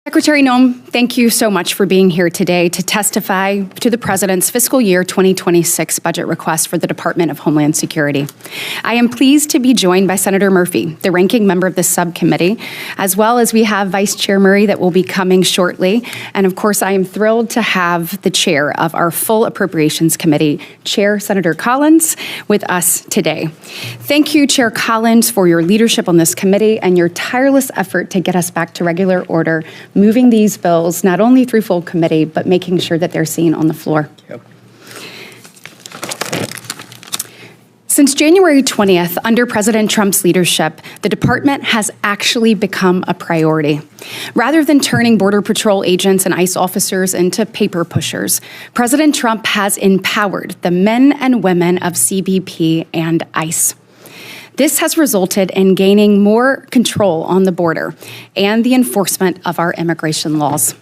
Secretary Noem, thank you so much for being here today to testify to the President's fiscal year 2026 budget request for the Department of Homeland Security. I am pleased to be joined by Senator Murphy, the ranking member of the subcommittee, as well as we have Vice Chair Murray that will be coming shortly. And of course, I am thrilled to have the chair of our full Appropriations Committee, Chair Senator Collins, with us today. Thank you, Chair Collins, for your leadership on this committee and your tireless effort to get us back to regular order, moving these bills not only through full committee, but making sure that they're seen on the floor. Yep. Since January 20th, under President Trump's leadership, the department has actually become a priority. Rather than turning Border Patrol agents and ICE officers into paper pushers, President Trump has empowered the men and women of CBP and ICE. This has resulted in gaining more control on the border and the enforcement of our immigration laws.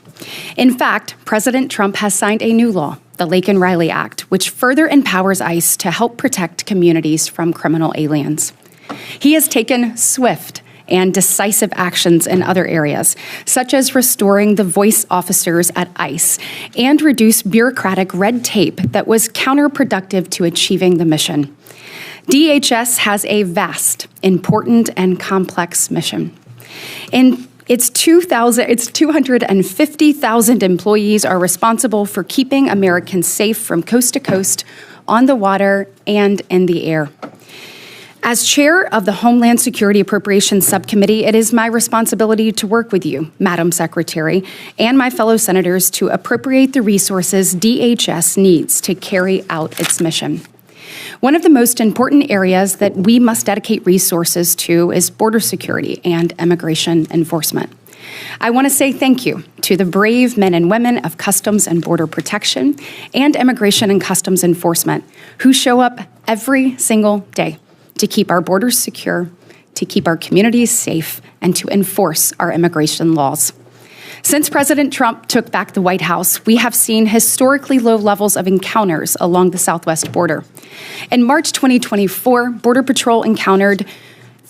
In fact, President Trump has signed a new law, the Laken-Riley Act, which further empowers ICE to help protect communities from criminal aliens. He has taken swift and decisive actions in other areas, such as restoring the voice officers at ICE and reduce bureaucratic red tape that was counterproductive to achieving the mission. DHS has a vast, important, and complex mission. Its 250,000 employees are responsible for keeping Americans safe from coast to coast, on the water, and in the air. As chair of the Homeland Security Appropriations Subcommittee, it is my responsibility to work with you, Madam Secretary, and my fellow senators to appropriate the resources DHS needs to carry out its mission. One of the most important areas that we must dedicate resources to is border security and immigration enforcement. I want to say thank you to the brave men and women of Customs and Border Protection and Immigration and Customs Enforcement who show up every single day to keep our borders secure, to keep our communities safe, and to enforce our immigration laws. Since President Trump took back the White House, we have seen historically low levels of encounters along the southwest border. In March 2024, Border Patrol encountered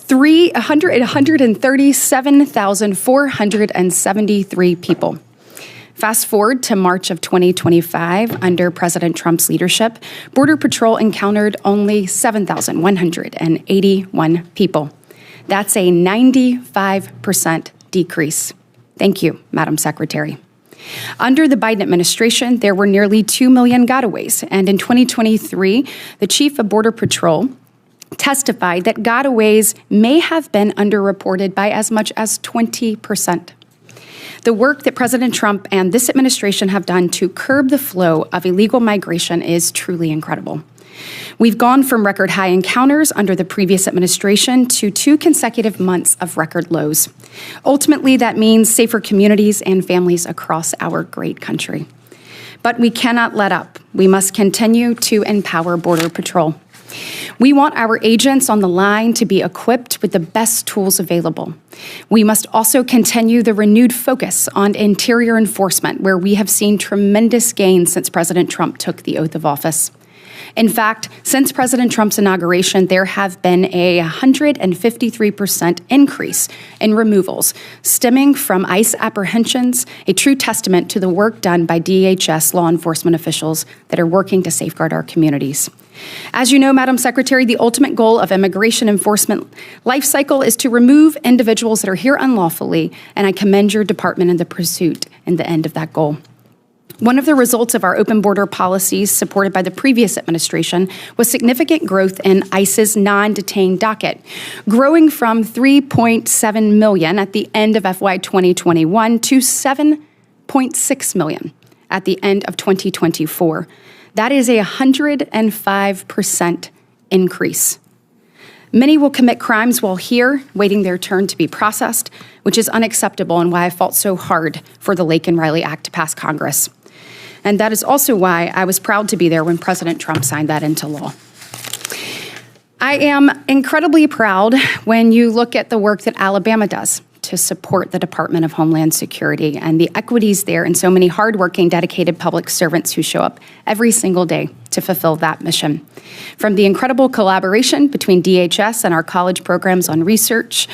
137,473 people. Fast forward to March of 2025, under President Trump's leadership, Border Patrol encountered only 7,181 people. That's a 95% decrease. Thank you, Madam Secretary. Under the Biden administration, there were nearly 2 million gotaways, and in 2023, the Chief of Border Patrol testified that gotaways may have been underreported by as much as 20%. The work that President Trump and this administration have done to curb the flow of illegal migration is truly incredible. We've gone from record high encounters under the previous administration to 2 consecutive months of record lows. Ultimately, that means safer communities and families across our great country. But we cannot let up. We must continue to empower Border Patrol. We want our agents on the line to be equipped with the best tools available. We must also continue the renewed focus on interior enforcement, where we have seen tremendous gains since President Trump took the oath of office. In fact, since President Trump's inauguration, there have been a 153% increase in removals stemming from ICE apprehensions, a true testament to the work done by DHS law enforcement officials that are working to safeguard our communities. As you know, Madam Secretary, the ultimate goal of immigration enforcement life cycle is to remove individuals that are here unlawfully, and I commend your department in the pursuit and the end of that goal. One of the results of our open border policies supported by the previous administration was significant growth in ICE's non-detained docket, growing from 3.7 million at the end of FY 2021 to 7.6 million at the end of 2024. That is a 105% increase. Many will commit crimes while here, waiting their turn to be processed, which is unacceptable and why I fought so hard for the Laken-Riley Act to pass Congress. And that is also why I was proud to be there when President Trump signed that into law. I am incredibly proud when you look at the work that Alabama does to support the Department of Homeland Security and the equities there and so many hardworking, dedicated public servants who show up every single day to fulfill that mission. From the incredible collaboration between DHS and our college programs on research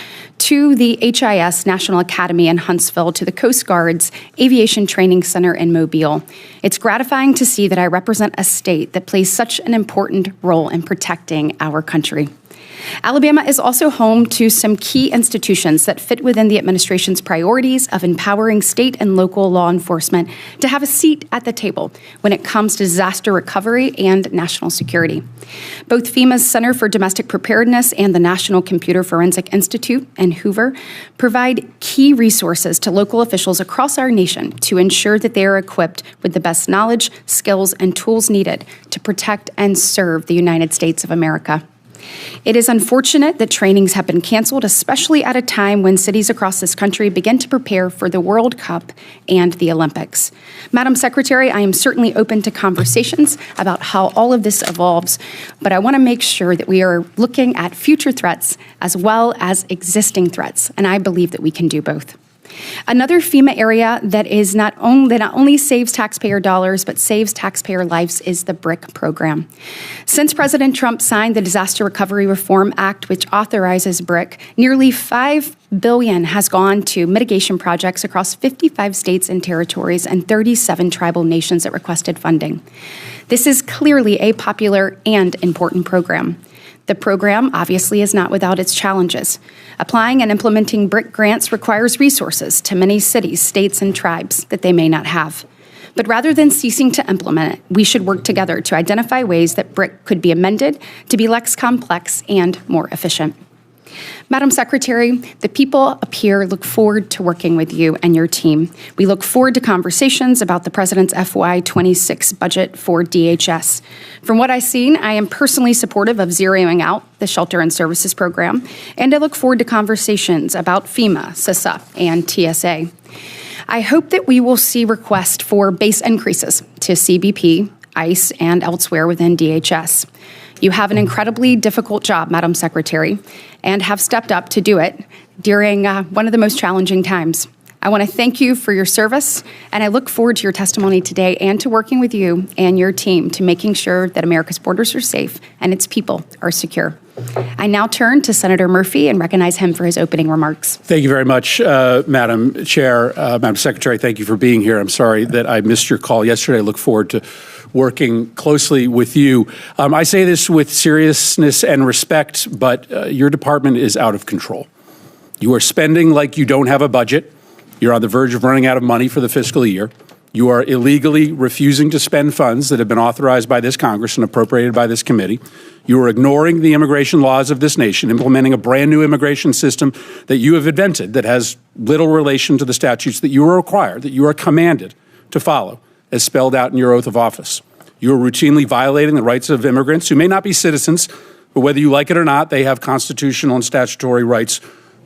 to the HIS National Academy in Huntsville, to the Coast Guard's Aviation Training Center in Mobile. It's gratifying to see that I represent a state that plays such an important role in protecting our country. Alabama is also home to some key institutions that fit within the administration's priorities of empowering state and local law enforcement to have a seat at the table when it comes to disaster recovery and national security. Both FEMA's Center for Domestic Preparedness and the National Computer Forensic Institute in Hoover provide key resources to local officials across our nation to ensure that they are equipped with the best knowledge, skills, and tools needed to protect and serve the United States of America. It is unfortunate that trainings have been canceled, especially at a time when cities across this country begin to prepare for the World Cup and the Olympics. Madam Secretary, I am certainly open to conversations about how all of this evolves, but I want to make sure that we are looking at future threats as well as existing threats, and I believe that we can do both. Another FEMA area that not only saves taxpayer dollars but saves taxpayer lives is the BRIC program. Since President Trump signed the Disaster Recovery Reform Act, which authorizes BRIC, nearly $5 billion has gone to mitigation projects across 55 states and territories and 37 tribal nations that requested funding. This is clearly a popular and important program. The program obviously is not without its challenges. Applying and implementing BRIC grants requires resources to many cities, states, and tribes that they may not have. But rather than ceasing to implement it, we should work together to identify ways that BRIC could be amended to be less complex and more efficient. Madam Secretary, the people up here look forward to working with you and your team. We look forward to conversations about the President's FY26 budget for DHS. From what I've seen, I am personally supportive of zeroing out the Shelter and Services Program, and I look forward to conversations about FEMA, CISA, and TSA. I hope that we will see requests for base increases to CBP, ICE, and elsewhere within DHS. You have an incredibly difficult job, Madam Secretary, and have stepped up to do it during one of the most challenging times. I want to thank you for your service, and I look forward to your testimony today and to working with you and your team to making sure that America's borders are safe and its people are secure. I now turn to Senator Murphy and recognize him for his opening remarks. Thank you very much, Madam Chair. Madam Secretary, thank you for being here. I'm sorry that I missed your call yesterday. I look forward to working closely with you. I say this with seriousness and respect, but your department is out of control. You are spending like you don't have a budget. You're on the verge of running out of money for the fiscal year. You are illegally refusing to spend funds that have been authorized by this Congress and appropriated by this committee. You are ignoring the immigration laws of this nation, implementing a brand new immigration system that you have invented that has little relation to the statutes that you are required, that you are commanded to follow, as spelled out in your oath of office. You are routinely violating the rights of immigrants who may not be citizens, but whether you like it or not, they have constitutional and statutory rights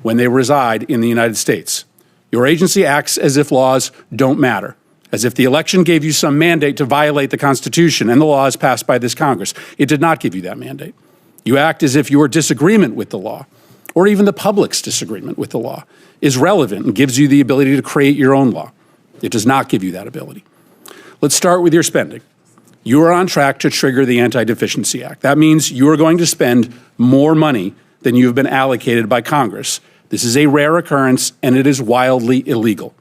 when they reside in the United States. Your agency acts as if laws don't matter, as if the election gave you some mandate to violate the Constitution and the laws passed by this Congress. It did not give you that mandate. You act as if your disagreement with the law, or even the public's disagreement with the law, is relevant and gives you the ability to create your own law. It does not give you that ability. Let's start with your spending. You are on track to trigger the Anti-Deficiency Act. That means you are going to spend more money than you have been allocated by Congress. This is a rare occurrence, and it is wildly illegal.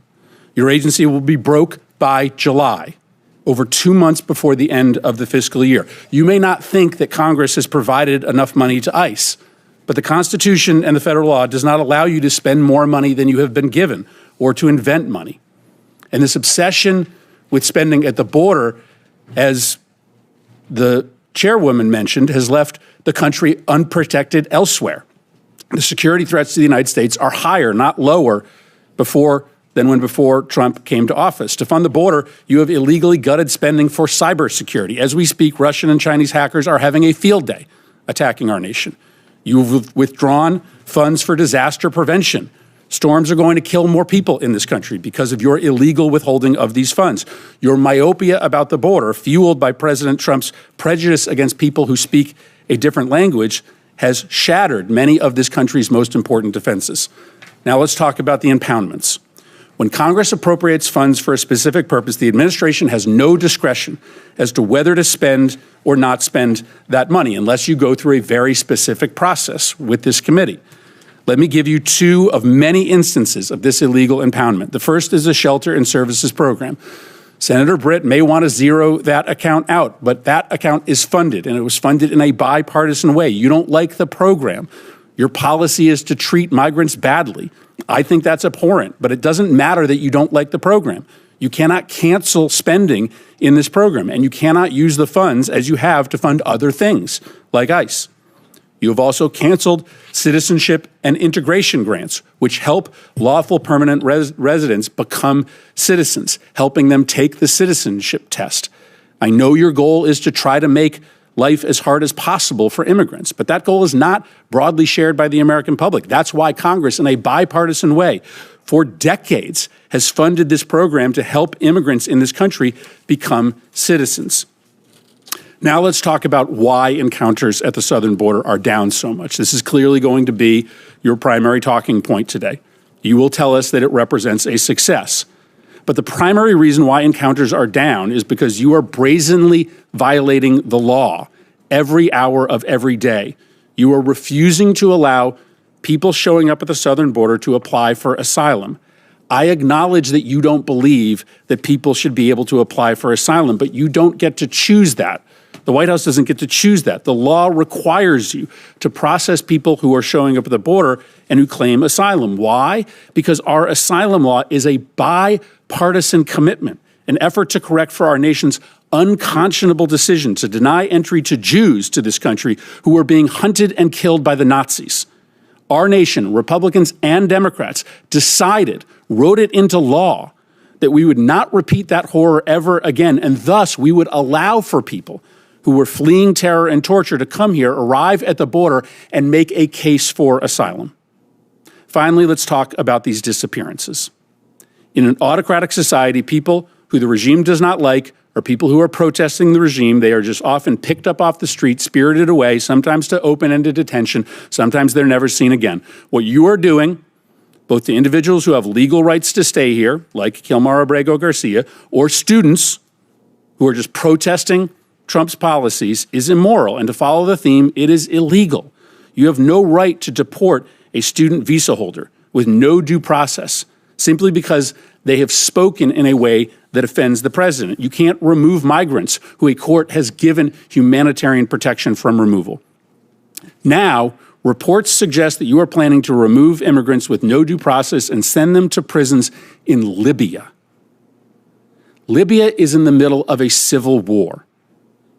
Your agency will be broke by July, over 2 months before the end of the fiscal year. You may not think that Congress has provided enough money to ICE, but the Constitution and the federal law does not allow you to spend more money than you have been given or to invent money. And this obsession with spending at the border, as the chairwoman mentioned, has left the country unprotected elsewhere. The security threats to the United States are higher, not lower, than when Trump came to office. To fund the border, you have illegally gutted spending for cybersecurity. As we speak, Russian and Chinese hackers are having a field day attacking our nation. You've withdrawn funds for disaster prevention. Storms are going to kill more people in this country because of your illegal withholding of these funds. Your myopia about the border, fueled by President Trump's prejudice against people who speak a different language, has shattered many of this country's most important defenses. Now let's talk about the impoundments. When Congress appropriates funds for a specific purpose, the administration has no discretion as to whether to spend or not spend that money unless you go through a very specific process with this committee. Let me give you two of many instances of this illegal impoundment. The first is the Shelter and Services Program. Senator Britt may want to zero that account out, but that account is funded, and it was funded in a bipartisan way. You don't like the program. Your policy is to treat migrants badly. I think that's abhorrent, but it doesn't matter that you don't like the program. You cannot cancel spending in this program, and you cannot use the funds as you have to fund other things like ICE. You have also canceled citizenship and integration grants, which help lawful permanent residents become citizens, helping them take the citizenship test. I know your goal is to try to make life as hard as possible for immigrants, but that goal is not broadly shared by the American public. That's why Congress, in a bipartisan way, for decades, has funded this program to help immigrants in this country become citizens. Now let's talk about why encounters at the southern border are down so much. This is clearly going to be your primary talking point today. You will tell us that it represents a success. But the primary reason why encounters are down is because you are brazenly violating the law every hour of every day. You are refusing to allow people showing up at the southern border to apply for asylum. I acknowledge that you don't believe that people should be able to apply for asylum, but you don't get to choose that. The White House doesn't get to choose that. The law requires you to process people who are showing up at the border and who claim asylum. Why? Because our asylum law is a bipartisan commitment, an effort to correct for our nation's unconscionable decision to deny entry to Jews to this country who were being hunted and killed by the Nazis. Our nation, Republicans and Democrats, decided, wrote it into law, that we would not repeat that horror ever again, and thus we would allow for people who were fleeing terror and torture to come here, arrive at the border, and make a case for asylum. Finally, let's talk about these disappearances. In an autocratic society, people who the regime does not like are people who are protesting the regime. They are just often picked up off the street, spirited away, sometimes to open-ended detention, sometimes they're never seen again. What you are doing, both the individuals who have legal rights to stay here, like Kilmar Abrego Garcia, or students who are just protesting Trump's policies, is immoral. And to follow the theme, it is illegal. You have no right to deport a student visa holder with no due process simply because they have spoken in a way that offends the president. You can't remove migrants who a court has given humanitarian protection from removal. Now, reports suggest that you are planning to remove immigrants with no due process and send them to prisons in Libya. Libya is in the middle of a civil war.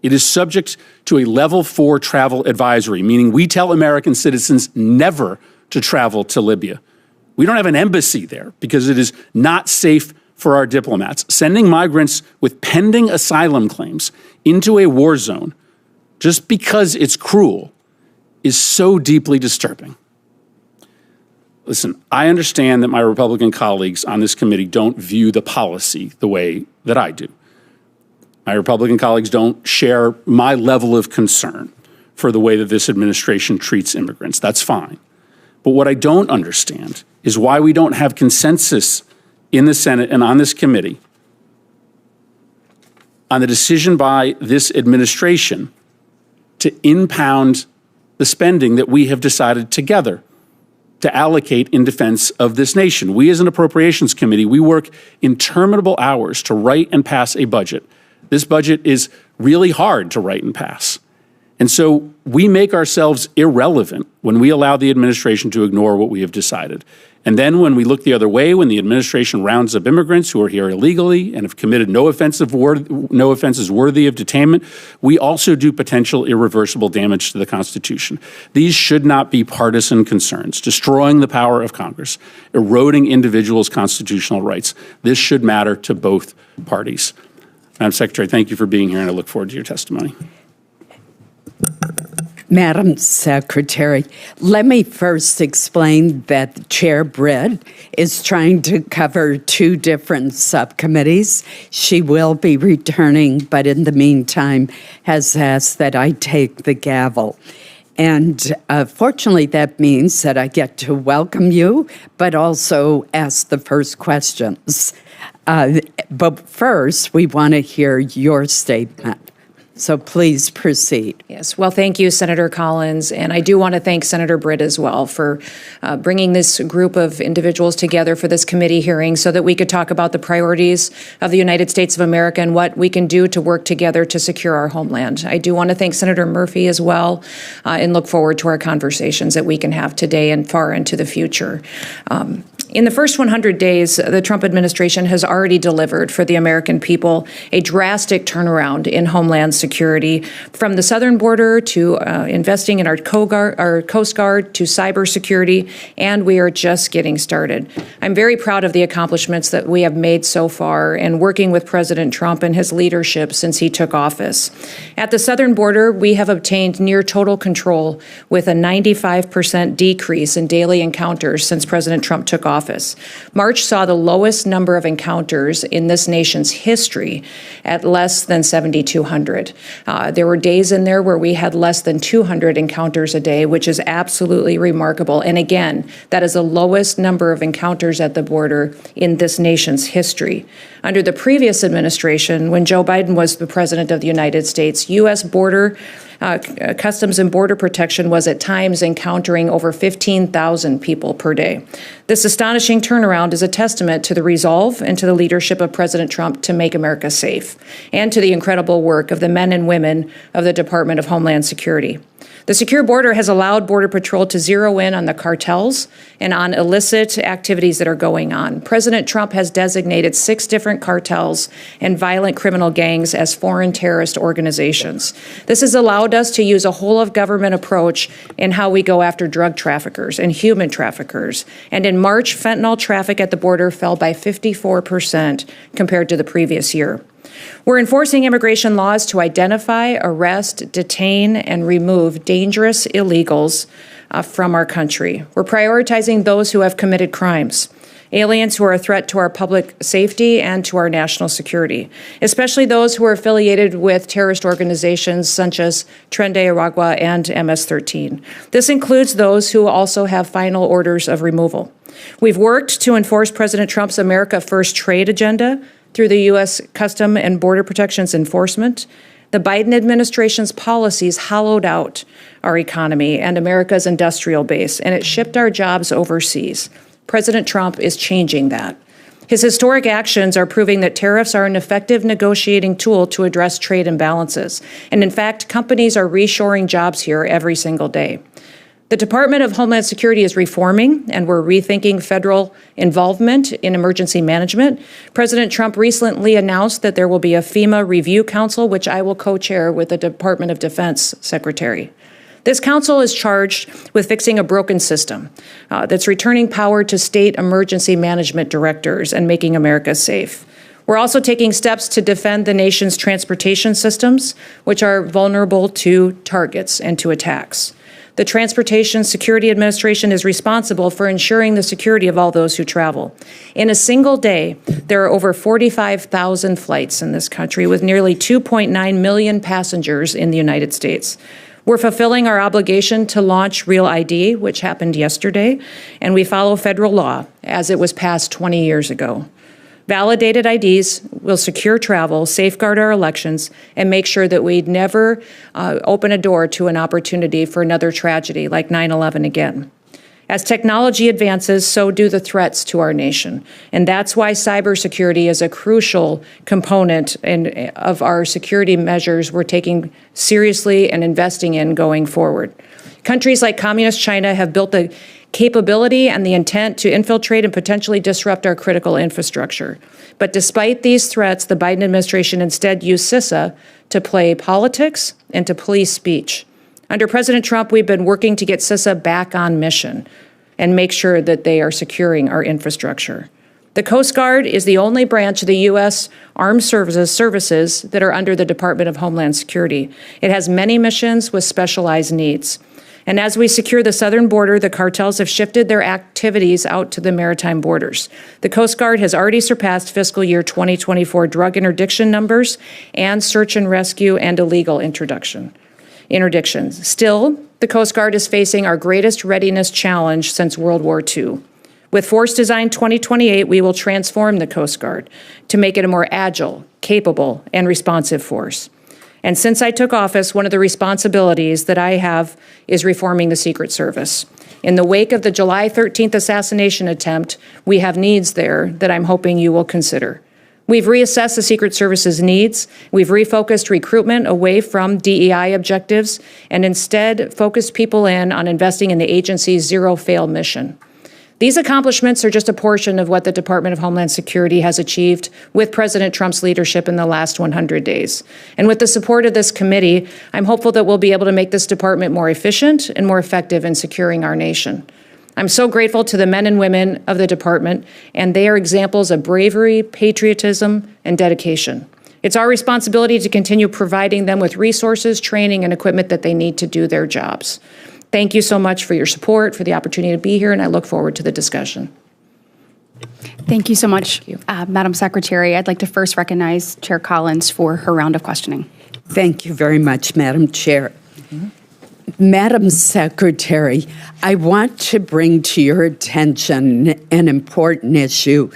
It is subject to a level 4 travel advisory, meaning we tell American citizens never to travel to Libya. We don't have an embassy there because it is not safe for our diplomats. Sending migrants with pending asylum claims into a war zone just because it's cruel is so deeply disturbing. Listen, I understand that my Republican colleagues on this committee don't view the policy the way that I do. My Republican colleagues don't share my level of concern for the way that this administration treats immigrants. That's fine. But what I don't understand is why we don't have consensus in the Senate and on this committee on the decision by this administration to impound the spending that we have decided together to allocate in defense of this nation. We as an Appropriations Committee, we work interminable hours to write and pass a budget. This budget is really hard to write and pass. And so we make ourselves irrelevant when we allow the administration to ignore what we have decided. And then when we look the other way, when the administration rounds up immigrants who are here illegally and have committed no offenses worthy of detainment, we also do potential irreversible damage to the Constitution. These should not be partisan concerns, destroying the power of Congress, eroding individuals' constitutional rights. This should matter to both parties. Madam Secretary, thank you for being here, and I look forward to your testimony. Madam Secretary, let me first explain that Chair Britt is trying to cover 2 different subcommittees. She will be returning, but in the meantime has asked that I take the gavel. And fortunately, that means that I get to welcome you, but also ask the first questions. But first, we want to hear your statement. So please proceed. Yes. Well, thank you, Senator Collins. And I do want to thank Senator Britt as well for bringing this group of individuals together for this committee hearing so that we could talk about the priorities of the United States of America and what we can do to work together to secure our homeland. I do want to thank Senator Murphy as well and look forward to our conversations that we can have today and far into the future. In the first 100 days, the Trump administration has already delivered for the American people a drastic turnaround in Homeland Security, from the southern border to investing in our Coast Guard to cybersecurity, and we are just getting started. I'm very proud of the accomplishments that we have made so far and working with President Trump and his leadership since he took office. At the southern border, we have obtained near total control with a 95% decrease in daily encounters since President Trump took office. March saw the lowest number of encounters in this nation's history at less than 7,200. There were days in there where we had less than 200 encounters a day, which is absolutely remarkable. And again, that is the lowest number of encounters at the border in this nation's history. Under the previous administration, when Joe Biden was the president of the United States, U.S. border Customs and Border Protection was at times encountering over 15,000 people per day. This astonishing turnaround is a testament to the resolve and to the leadership of President Trump to make America safe, and to the incredible work of the men and women of the Department of Homeland Security. The secure border has allowed Border Patrol to zero in on the cartels and on illicit activities that are going on. President Trump has designated 6 different cartels and violent criminal gangs as foreign terrorist organizations. This has allowed us to use a whole-of-government approach in how we go after drug traffickers and human traffickers. And in March, fentanyl traffic at the border fell by 54% compared to the previous year. We're enforcing immigration laws to identify, arrest, detain, and remove dangerous illegals from our country. We're prioritizing those who have committed crimes, aliens who are a threat to our public safety and to our national security, especially those who are affiliated with terrorist organizations such as Tren de Aragua and MS-13. This includes those who also have final orders of removal. We've worked to enforce President Trump's America First trade agenda through the U.S. Custom and Border Protection's enforcement. The Biden administration's policies hollowed out our economy and America's industrial base, and it shipped our jobs overseas. President Trump is changing that. His historic actions are proving that tariffs are an effective negotiating tool to address trade imbalances. And in fact, companies are reshoring jobs here every single day. The Department of Homeland Security is reforming, and we're rethinking federal involvement in emergency management. President Trump recently announced that there will be a FEMA Review Council, which I will co-chair with the Department of Defense Secretary. This council is charged with fixing a broken system that's returning power to state emergency management directors and making America safe. We're also taking steps to defend the nation's transportation systems, which are vulnerable to targets and to attacks. The Transportation Security Administration is responsible for ensuring the security of all those who travel. In a single day, there are over 45,000 flights in this country, with nearly 2.9 million passengers in the United States. We're fulfilling our obligation to launch Real ID, which happened yesterday, and we follow federal law as it was passed 20 years ago. Validated IDs will secure travel, safeguard our elections, and make sure that we never open a door to an opportunity for another tragedy like 9/11 again. As technology advances, so do the threats to our nation. And that's why cybersecurity is a crucial component of our security measures we're taking seriously and investing in going forward. Countries like Communist China have built the capability and the intent to infiltrate and potentially disrupt our critical infrastructure. But despite these threats, the Biden administration instead used CISA to play politics and to police speech. Under President Trump, we've been working to get CISA back on mission and make sure that they are securing our infrastructure. The Coast Guard is the only branch of the U.S. Armed Services that are under the Department of Homeland Security. It has many missions with specialized needs. And as we secure the southern border, the cartels have shifted their activities out to the maritime borders. The Coast Guard has already surpassed fiscal year 2024 drug interdiction numbers and search and rescue and illegal interdictions. Still, the Coast Guard is facing our greatest readiness challenge since World War II. With Force Design 2028, we will transform the Coast Guard to make it a more agile, capable, and responsive force. And since I took office, one of the responsibilities that I have is reforming the Secret Service. In the wake of the July 13th assassination attempt, we have needs there that I'm hoping you will consider. We've reassessed the Secret Service's needs. We've refocused recruitment away from DEI objectives and instead focused people in on investing in the agency's zero-fail mission. These accomplishments are just a portion of what the Department of Homeland Security has achieved with President Trump's leadership in the last 100 days. And with the support of this committee, I'm hopeful that we'll be able to make this department more efficient and more effective in securing our nation. I'm so grateful to the men and women of the department, and they are examples of bravery, patriotism, and dedication. It's our responsibility to continue providing them with resources, training, and equipment that they need to do their jobs. Thank you so much for your support, for the opportunity to be here, and I look forward to the discussion. Thank you so much, Madam Secretary. I'd like to first recognize Chair Collins for her round of questioning. Thank you very much, Madam Chair. Madam Secretary, I want to bring to your attention an important issue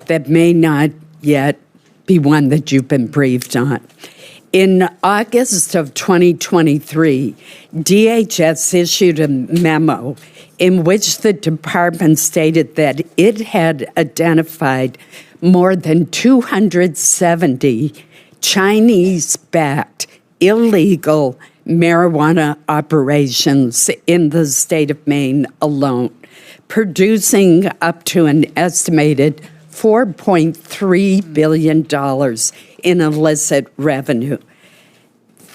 that may not yet be one that you've been briefed on. In August of 2023, DHS issued a memo in which the department stated that it had identified more than 270 Chinese-backed illegal marijuana operations in the state of Maine alone, producing up to an estimated $4.3 billion in illicit revenue.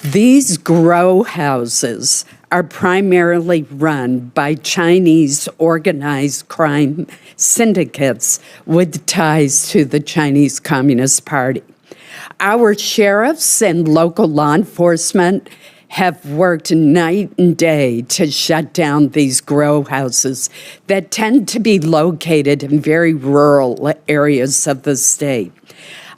These grow houses are primarily run by Chinese organized crime syndicates with ties to the Chinese Communist Party. Our sheriffs and local law enforcement have worked night and day to shut down these grow houses that tend to be located in very rural areas of the state.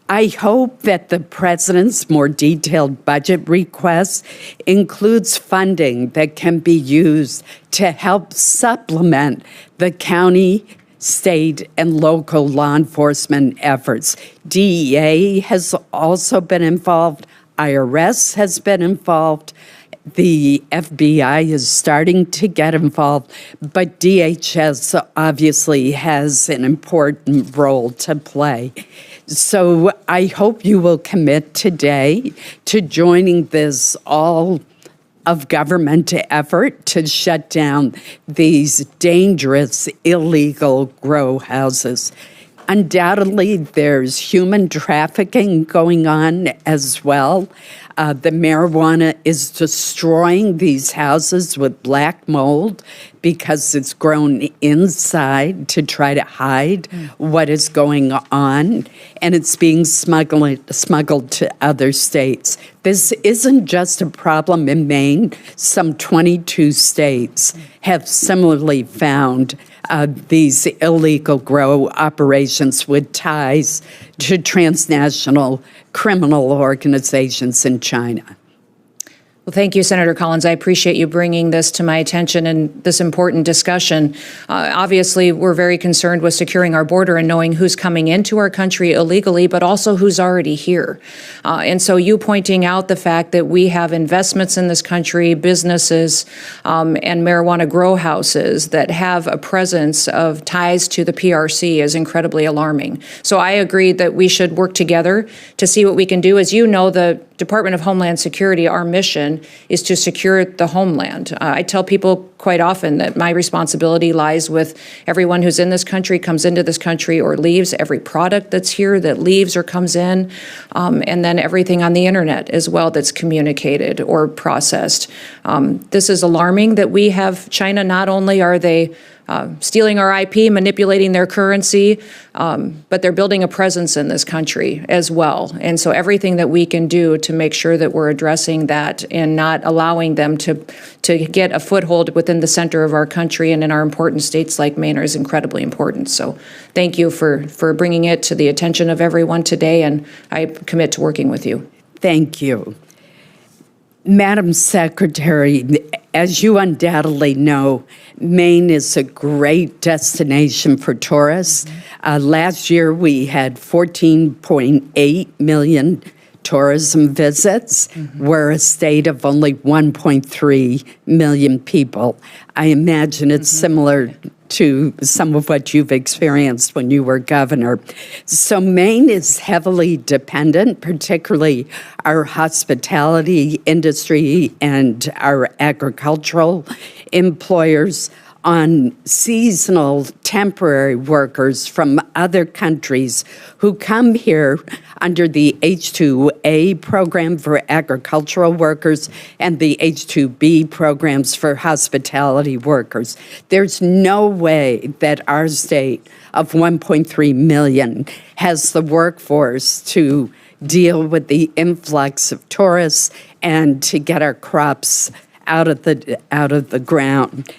I hope that the president's more detailed budget request includes funding that can be used to help supplement the county, state, and local law enforcement efforts. DEA has also been involved. IRS has been involved. The FBI is starting to get involved, but DHS obviously has an important role to play. So I hope you will commit today to joining this all-of-government effort to shut down these dangerous, illegal grow houses. Undoubtedly, there's human trafficking going on as well. The marijuana is destroying these houses with black mold because it's grown inside to try to hide what is going on, and it's being smuggled to other states. This isn't just a problem in Maine. Some 22 states have similarly found these illegal grow operations with ties to transnational criminal organizations in China. Well, thank you, Senator Collins. I appreciate you bringing this to my attention and this important discussion. Obviously, we're very concerned with securing our border and knowing who's coming into our country illegally, but also who's already here. And so you pointing out the fact that we have investments in this country, businesses, and marijuana grow houses that have a presence of ties to the PRC is incredibly alarming. So I agree that we should work together to see what we can do. As you know, the Department of Homeland Security, our mission is to secure the homeland. I tell people quite often that my responsibility lies with everyone who's in this country, comes into this country or leaves, every product that's here that leaves or comes in, and then everything on the internet as well that's communicated or processed. This is alarming that we have China. Not only are they stealing our IP, manipulating their currency, but they're building a presence in this country as well. And so everything that we can do to make sure that we're addressing that and not allowing them to get a foothold within the center of our country and in our important states like Maine is incredibly important. So thank you for bringing it to the attention of everyone today, and I commit to working with you. Thank you. Madam Secretary, as you undoubtedly know, Maine is a great destination for tourists. Last year, we had 14.8 million tourism visits. We're a state of only 1.3 million people. I imagine it's similar to some of what you've experienced when you were governor. So Maine is heavily dependent, particularly our hospitality industry and our agricultural employers, on seasonal temporary workers from other countries who come here under the H-2A program for agricultural workers and the H-2B programs for hospitality workers. There's no way that our state of 1.3 million has the workforce to deal with the influx of tourists and to get our crops out of the ground.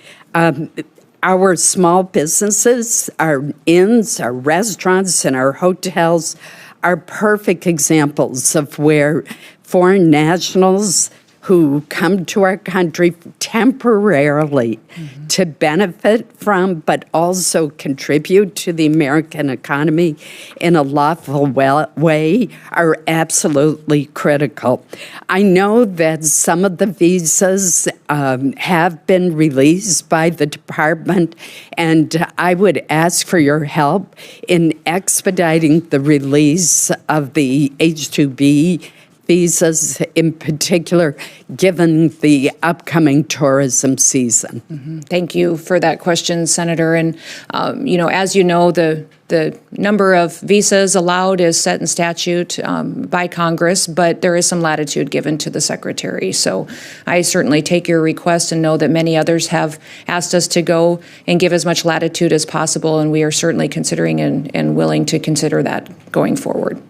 Our small businesses, our inns, our restaurants, and our hotels are perfect examples of where foreign nationals who come to our country temporarily to benefit from, but also contribute to the American economy in a lawful way, are absolutely critical. I know that some of the visas have been released by the department, and I would ask for your help in expediting the release of the H-2B visas, in particular, given the upcoming tourism season. Thank you for that question, Senator. And, as you know, the number of visas allowed is set in statute by Congress, but there is some latitude given to the Secretary. So I certainly take your request and know that many others have asked us to go and give as much latitude as possible, and we are certainly considering and willing to consider that going forward.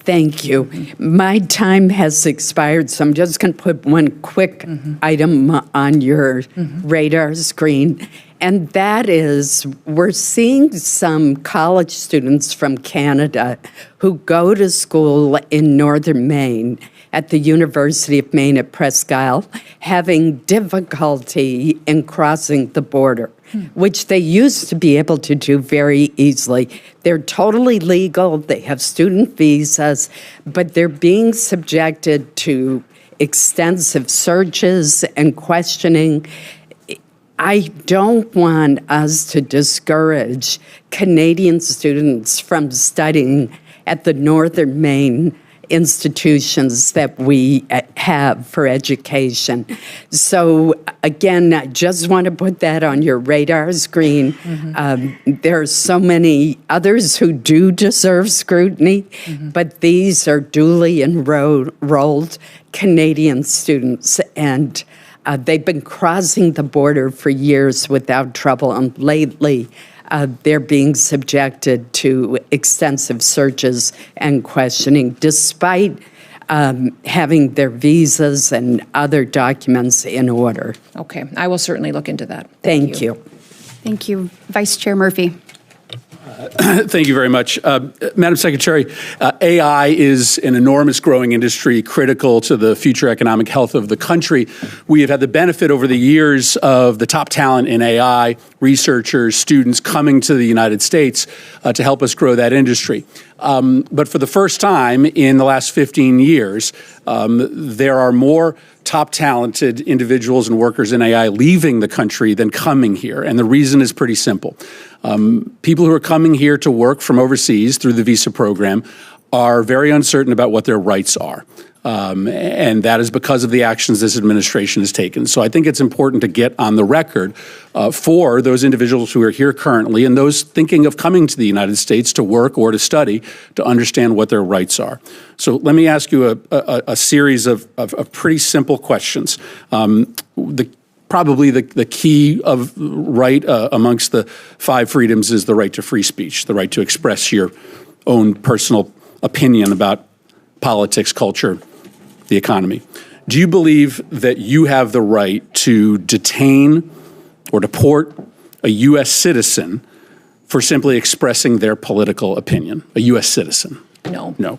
Thank you. My time has expired, so I'm just going to put one quick item on your radar screen, and that is we're seeing some college students from Canada who go to school in northern Maine at the University of Maine at Presque Isle having difficulty in crossing the border, which they used to be able to do very easily. They're totally legal, they have student visas, but they're being subjected to extensive searches and questioning. I don't want us to discourage Canadian students from studying at the northern Maine institutions that we have for education. So again, I just want to put that on your radar screen. There are so many others who do deserve scrutiny, but these are duly enrolled Canadian students, and they've been crossing the border for years without trouble, and lately they're being subjected to extensive searches and questioning, despite having their visas and other documents in order. Okay, I will certainly look into that. Thank you. Thank you. Vice Chair Murphy. Thank you very much. Madam Secretary, AI is an enormous growing industry critical to the future economic health of the country. We have had the benefit over the years of the top talent in AI, researchers, students coming to the United States to help us grow that industry. But for the first time in the last 15 years, there are more top talented individuals and workers in AI leaving the country than coming here. And the reason is pretty simple. People who are coming here to work from overseas through the visa program are very uncertain about what their rights are. And that is because of the actions this administration has taken. So I think it's important to get on the record for those individuals who are here currently and those thinking of coming to the United States to work or to study to understand what their rights are. So let me ask you a series of pretty simple questions. Probably the key of right amongst the 5 freedoms is the right to free speech, the right to express your own personal opinion about politics, culture, the economy. Do you believe that you have the right to detain or deport a U.S. citizen for simply expressing their political opinion, a U.S. citizen? No. No.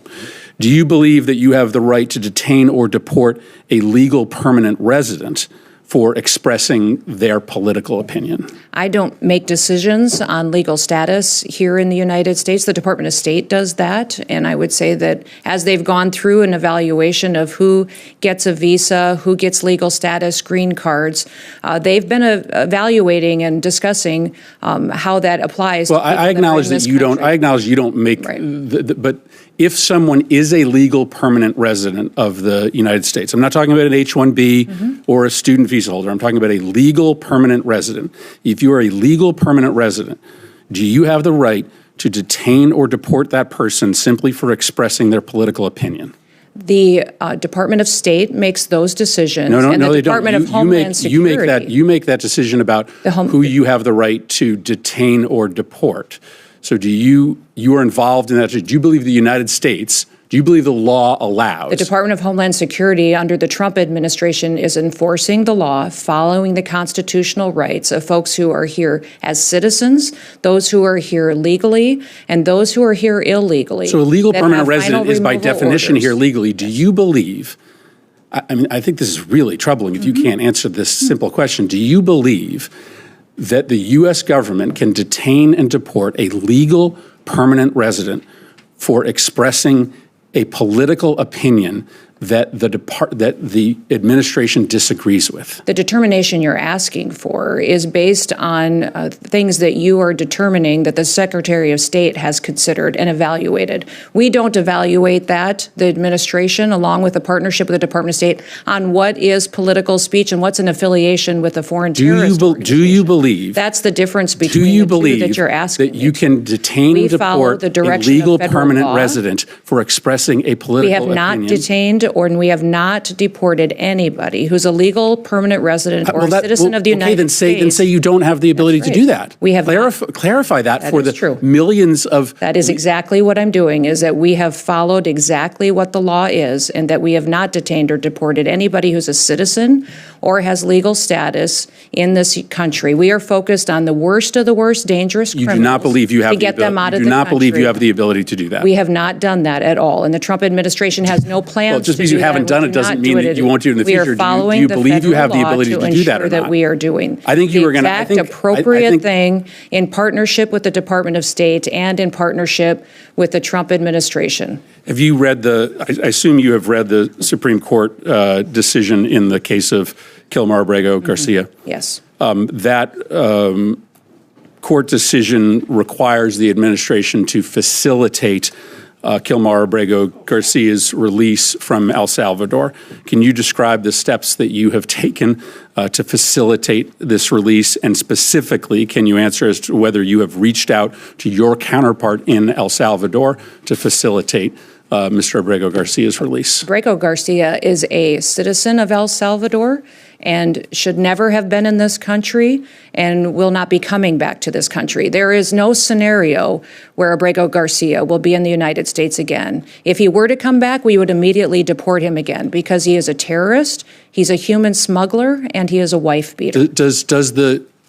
Do you believe that you have the right to detain or deport a legal permanent resident for expressing their political opinion? I don't make decisions on legal status here in the United States. The Department of State does that. And I would say that as they've gone through an evaluation of who gets a visa, who gets legal status, green cards, they've been evaluating and discussing how that applies. Well, I acknowledge that you don't. I acknowledge you don't make. Right. But if someone is a legal permanent resident of the United States, I'm not talking about an H-1B or a student visa holder. I'm talking about a legal permanent resident. If you are a legal permanent resident, do you have the right to detain or deport that person simply for expressing their political opinion? The Department of State makes those decisions. No, and the they Department don't. of Homeland Security. You make that decision about who you have the right to detain or deport. So you are involved in that? Do you believe the United States, do you believe the law allows? The Department of Homeland Security under the Trump administration is enforcing the law, following the constitutional rights of folks who are here as citizens, those who are here legally, and those who are here illegally. So a legal permanent resident is by definition here legally. Do you believe, I mean, I think this is really troubling if you can't answer this simple question. Do you believe that the U.S. government can detain and deport a legal permanent resident for expressing a political opinion that the administration disagrees with? The determination you're asking for is based on things that you are determining that the Secretary of State has considered and evaluated. We don't evaluate that, the administration, along with a partnership with the Department of State, on what is political speech and what's an affiliation with a foreign terrorist organization. Do you believe? That's the difference between the two that you're asking. That you can detain and deport a legal permanent resident for expressing a political opinion? We have not detained and we have not deported anybody who's a legal permanent resident or a citizen of the United States. Then say you don't have the ability to do that. We have clarify that for the millions of. That is exactly what I'm doing, is that we have followed exactly what the law is, and that we have not detained or deported anybody who's a citizen or has legal status in this country. We are focused on the worst of the worst dangerous criminals. You do not believe you have to get them out of the country. You do not believe you have the ability to do that. We have not done that at all, and the Trump administration has no plans well, just because you haven't done it doesn't mean that you won't do it in the future. We are following do you believe you have the ability to do that or not? That we are doing. I think you were going to. The exact appropriate thing in partnership with the Department of State and in partnership with the Trump administration. Have you read I assume you have read the Supreme Court decision in the case of Kilmar Abrego Garcia? Yes. That court decision requires the administration to facilitate Kilmar Abrego Garcia's release from El Salvador. Can you describe the steps that you have taken to facilitate this release? And specifically, can you answer as to whether you have reached out to your counterpart in El Salvador to facilitate Mr. Abrego Garcia's release? Abrego Garcia is a citizen of El Salvador and should never have been in this country and will not be coming back to this country. There is no scenario where Abrego Garcia will be in the United States again. If he were to come back, we would immediately deport him again because he is a terrorist, he's a human smuggler, and he is a wife beater.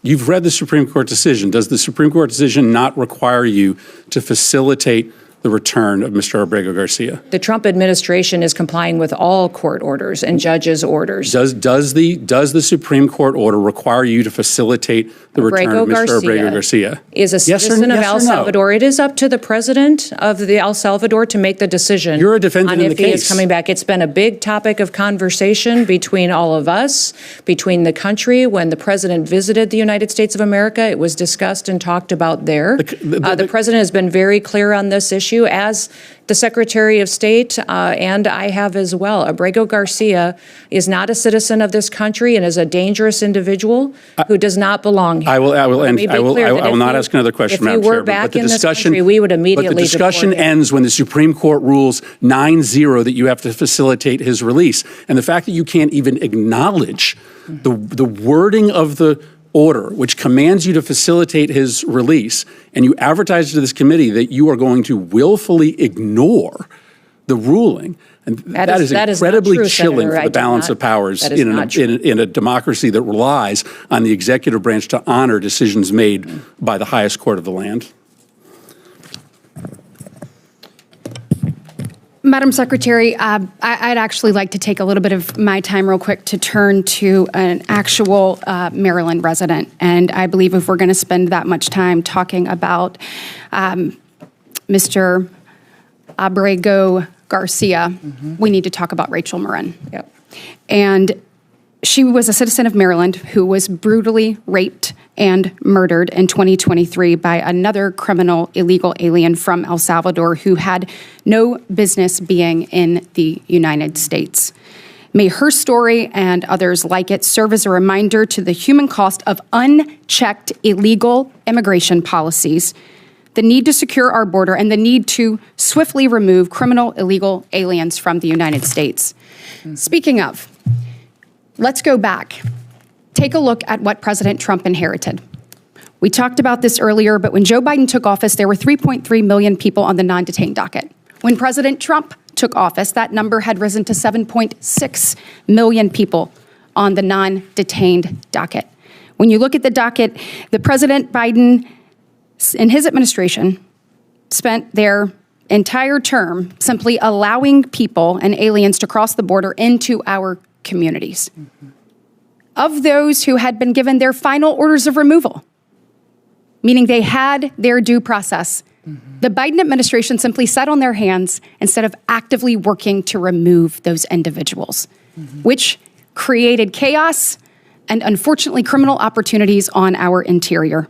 You've read the Supreme Court decision. Does the Supreme Court decision not require you to facilitate the return of Mr. Abrego Garcia? The Trump administration is complying with all court orders and judges' orders. Does the Supreme Court order require you to facilitate the return of Mr. Abrego Garcia? Is a citizen of El Salvador. It is up to the president of the El Salvador to make the decision. You're a defendant on in the if he case. is coming back. It's been a big topic of conversation between all of us, between the country. When the president visited the United States of America, it was discussed and talked about there. The president has been very clear on this issue, as the Secretary of State and I have as well. Abrego Garcia is not a citizen of this country and is a dangerous individual who does not belong here. I will not ask another question, Madam Chair. If we were back in this country, we would immediately But the discussion ends when the Supreme Court rules 9-0 that you have to facilitate his release. And the fact that you can't even acknowledge the wording of the order, which commands you to facilitate his release, and you advertise to this committee that you are going to willfully ignore the ruling, and that is incredibly chilling for the balance of powers in a democracy that relies on the executive branch to honor decisions made by the highest court of the land. Madam Secretary, I'd actually like to take a little bit of my time real quick to turn to an actual Maryland resident. And I believe if we're going to spend that much time talking about Mr. Abrego Garcia, we need to talk about Rachel Marin. Yep. And she was a citizen of Maryland who was brutally raped and murdered in 2023 by another criminal illegal alien from El Salvador who had no business being in the United States. May her story and others like it serve as a reminder to the human cost of unchecked illegal immigration policies, the need to secure our border, and the need to swiftly remove criminal illegal aliens from the United States. Speaking of, let's go back. Take a look at what President Trump inherited. We talked about this earlier, but when Joe Biden took office, there were 3.3 million people on the non-detained docket. When President Trump took office, that number had risen to 7.6 million people on the non-detained docket. When you look at the docket, the President Biden, in his administration, spent their entire term simply allowing people and aliens to cross the border into our communities. Of those who had been given their final orders of removal, meaning they had their due process, the Biden administration simply sat on their hands instead of actively working to remove those individuals, which created chaos and, unfortunately, criminal opportunities on our interior.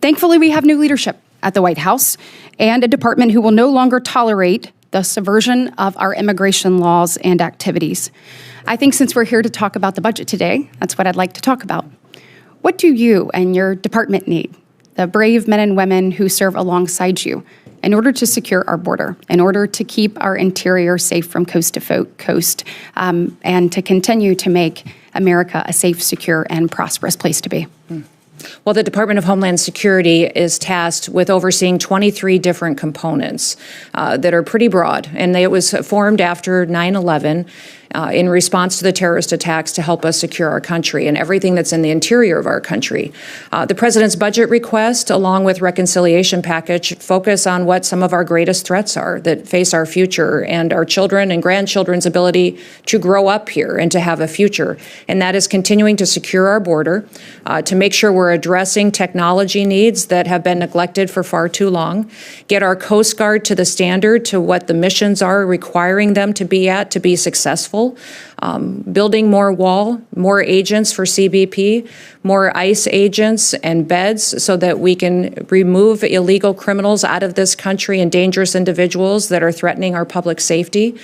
Thankfully, we have new leadership at the White House and a department who will no longer tolerate the subversion of our immigration laws and activities. I think since we're here to talk about the budget today, that's what I'd like to talk about. What do you and your department need, the brave men and women who serve alongside you, in order to secure our border, in order to keep our interior safe from coast to coast, and to continue to make America a safe, secure, and prosperous place to be? Well, the Department of Homeland Security is tasked with overseeing 23 different components that are pretty broad, and it was formed after 9/11 in response to the terrorist attacks to help us secure our country and everything that's in the interior of our country. The president's budget request, along with reconciliation package, focus on what some of our greatest threats are that face our future and our children and grandchildren's ability to grow up here and to have a future. And that is continuing to secure our border, to make sure we're addressing technology needs that have been neglected for far too long, get our Coast Guard to the standard to what the missions are requiring them to be at to be successful. Building more wall, more agents for CBP, more ICE agents and beds so that we can remove illegal criminals out of this country and dangerous individuals that are threatening our public safety.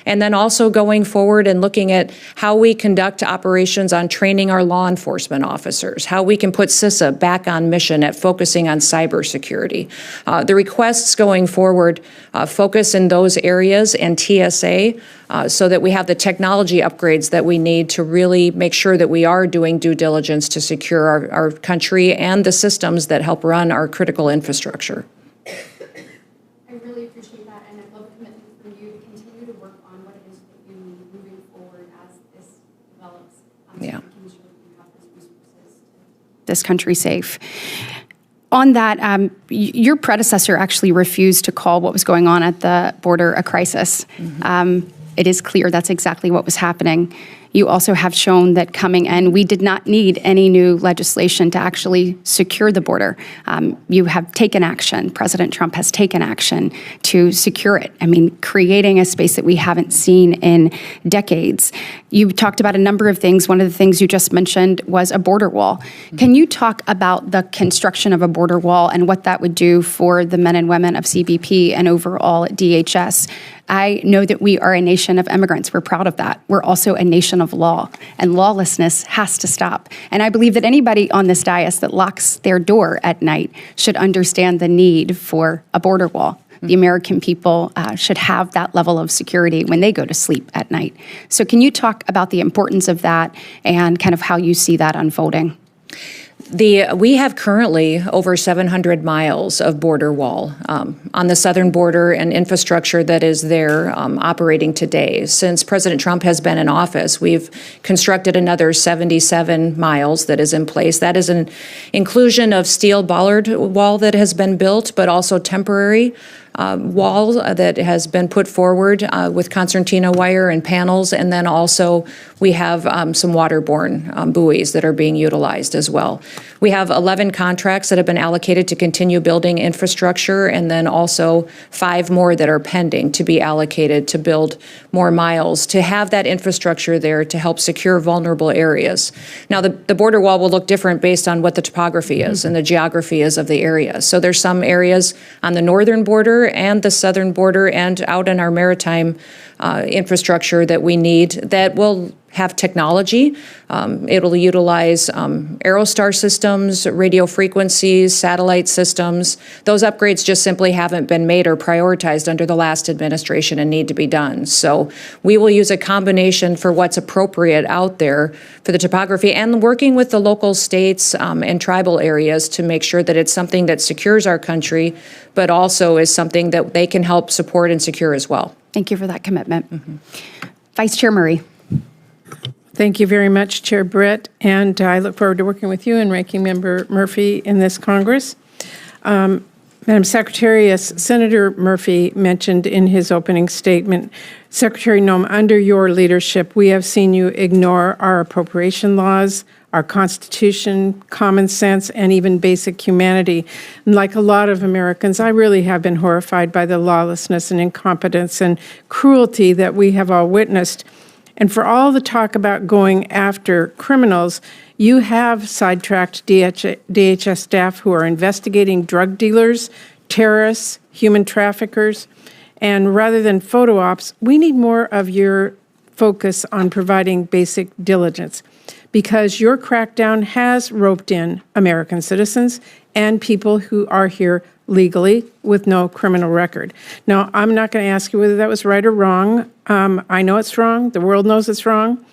And then also going forward and looking at how we conduct operations on training our law enforcement officers, how we can put CISA back on mission at focusing on cybersecurity. The requests going forward focus in those areas and TSA so that we have the technology upgrades that we need to really make sure that we are doing due diligence to secure our country and the systems that help run our critical infrastructure. I really appreciate that, and I love a commitment from you to continue to work on what it is that you need moving forward as this develops. Yeah. So we can ensure that we have those resources to keep this country safe. On that, your predecessor actually refused to call what was going on at the border a crisis. It is clear that's exactly what was happening. You also have shown that coming in, we did not need any new legislation to actually secure the border. You have taken action. President Trump has taken action to secure it. I mean, creating a space that we haven't seen in decades. You talked about a number of things. One of the things you just mentioned was a border wall. Can you talk about the construction of a border wall and what that would do for the men and women of CBP and overall at DHS? I know that we are a nation of immigrants. We're proud of that. We're also a nation of law, and lawlessness has to stop. And I believe that anybody on this dais that locks their door at night should understand the need for a border wall. The American people should have that level of security when they go to sleep at night. So can you talk about the importance of that and kind of how you see that unfolding? We have currently over 700 miles of border wall on the southern border and infrastructure that is there operating today. Since President Trump has been in office, we've constructed another 77 miles that is in place. That is an inclusion of steel bollard wall that has been built, but also temporary wall that has been put forward with concertina wire and panels, and then also we have some waterborne buoys that are being utilized as well. We have 11 contracts that have been allocated to continue building infrastructure, and then also 5 more that are pending to be allocated to build more miles, to have that infrastructure there to help secure vulnerable areas. Now, the border wall will look different based on what the topography is and the geography is of the area. So there's some areas on the northern border and the southern border and out in our maritime infrastructure that we need that will have technology. It'll utilize Aerostar systems, radio frequencies, satellite systems. Those upgrades just simply haven't been made or prioritized under the last administration and need to be done. So we will use a combination for what's appropriate out there for the topography and working with the local states and tribal areas to make sure that it's something that secures our country, but also is something that they can help support and secure as well. Thank you for that commitment. Vice Chair Murray. Thank you very much, Chair Britt, and I look forward to working with you and Ranking Member Murphy in this Congress. Madam Secretary, as Senator Murphy mentioned in his opening statement, Secretary Noem, under your leadership, we have seen you ignore our appropriation laws, our Constitution, common sense, and even basic humanity. And like a lot of Americans, I really have been horrified by the lawlessness and incompetence and cruelty that we have all witnessed. And for all the talk about going after criminals, you have sidetracked DHS staff who are investigating drug dealers, terrorists, human traffickers. And rather than photo ops, we need more of your focus on providing basic diligence, because your crackdown has roped in American citizens and people who are here legally with no criminal record. Now, I'm not going to ask you whether that was right or wrong. I know it's wrong. The world knows it's wrong.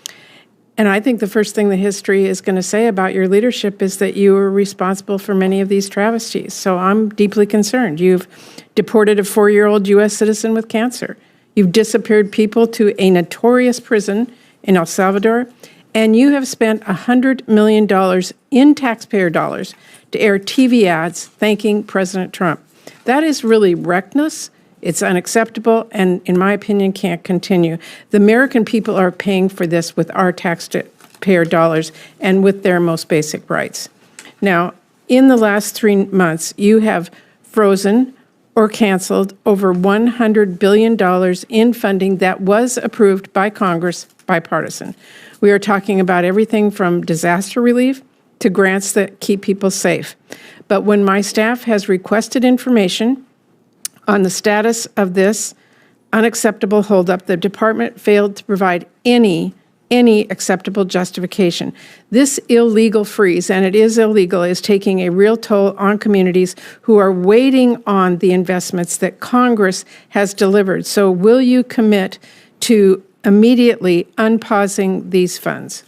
And I think the first thing the history is going to say about your leadership is that you were responsible for many of these travesties. So I'm deeply concerned. You've deported a 4-year-old U.S. citizen with cancer. You've disappeared people to a notorious prison in El Salvador. And you have spent $100 million in taxpayer dollars to air TV ads thanking President Trump. That is really reckless. It's unacceptable, and in my opinion, can't continue. The American people are paying for this with our taxpayer dollars and with their most basic rights. Now, in the last 3 months, you have frozen or canceled over $100 billion in funding that was approved by Congress, bipartisan. We are talking about everything from disaster relief to grants that keep people safe. But when my staff has requested information on the status of this unacceptable holdup, the department failed to provide any acceptable justification. This illegal freeze, and it is illegal, is taking a real toll on communities who are waiting on the investments that Congress has delivered. So will you commit to immediately unpausing these funds?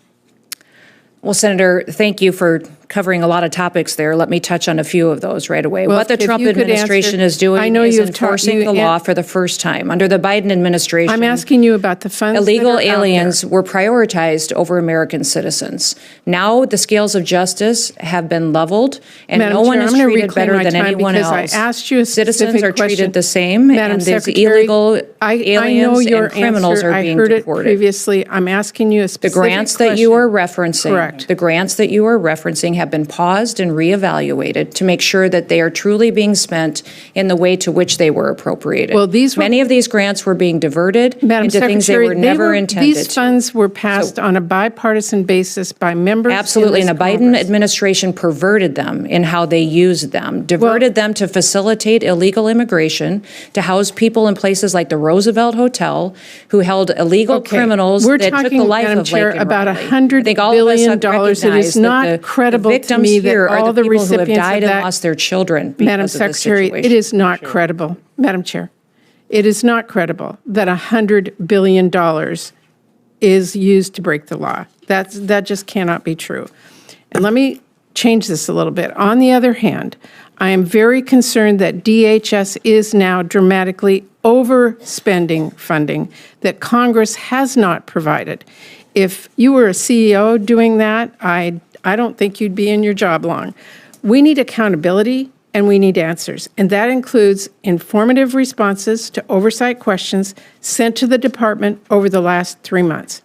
Well, Senator, thank you for covering a lot of topics there. Let me touch on a few of those right away. Well, what the Trump administration is doing is enforcing the law for the first time. Under the Biden administration, I'm asking you about the funds. Illegal aliens were prioritized over American citizens. Now the scales of justice have been leveled, and Madam no one Chair, is treated better than anyone else. I asked you a Citizens are question. treated the same, Madam and these Secretary, illegal aliens and criminals are being I heard deported. it previously. I'm asking you a specific The grants question. that you are referencing, Correct. The grants that you are referencing have been paused and reevaluated to make sure that they are truly being spent in the way to which they were appropriated. Well, many of these grants were being diverted Madam into Secretary, things they were never intended These funds were passed on a bipartisan basis by members. Absolutely, in and this the Biden Congress. administration perverted them in how they used them, diverted them to facilitate illegal immigration, to house people in places like the Roosevelt Hotel, who held illegal criminals We're that took talking, the life Madam of Chair, Laken about Riley. $100 I think all of us billion. have It is recognized not that credible the to victims me that here are all the the people who have recipients died of and that. lost their children because Madam of this Secretary, situation. it is not credible, Madam Chair. It is not credible that $100 billion is used to break the law. That just cannot be true. And let me change this a little bit. On the other hand, I am very concerned that DHS is now dramatically overspending funding that Congress has not provided. If you were a CEO doing that, I don't think you'd be in your job long. We need accountability and we need answers. And that includes informative responses to oversight questions sent to the department over the last 3 months.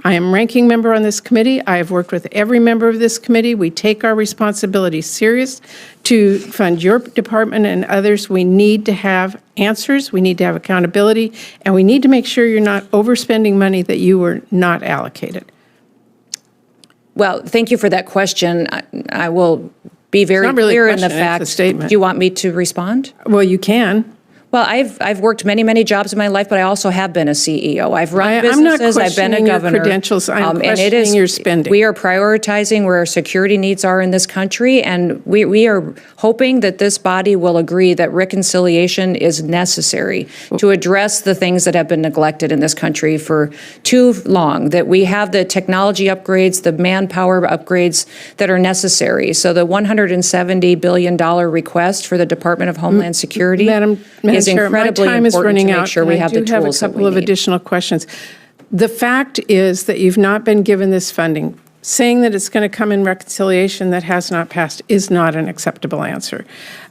I am ranking member on this committee. I have worked with every member of this committee. We take our responsibility serious to fund your department and others. We need to have answers. We need to have accountability, and we need to make sure you're not overspending money that you were not allocated. Well, thank you for that question. I will be very not really a clear in the question, it's a fact. statement. Do you want me to respond? Well, you can. Well, I've worked many jobs in my life, but I also have been a CEO. I've run businesses. I've been a governor. I'm not questioning your credentials. I'm questioning your spending. We are prioritizing where our security needs are in this country, and we are hoping that this body will agree that reconciliation is necessary to address the things that have been neglected in this country for too long, that we have the technology upgrades, the manpower upgrades that are necessary. So the $170 billion request for the Department of Homeland Security is incredibly my time is important running to make out, sure we and have I the do have a tools that couple we of need. additional questions. The fact is that you've not been given this funding. Saying that it's going to come in reconciliation that has not passed is not an acceptable answer.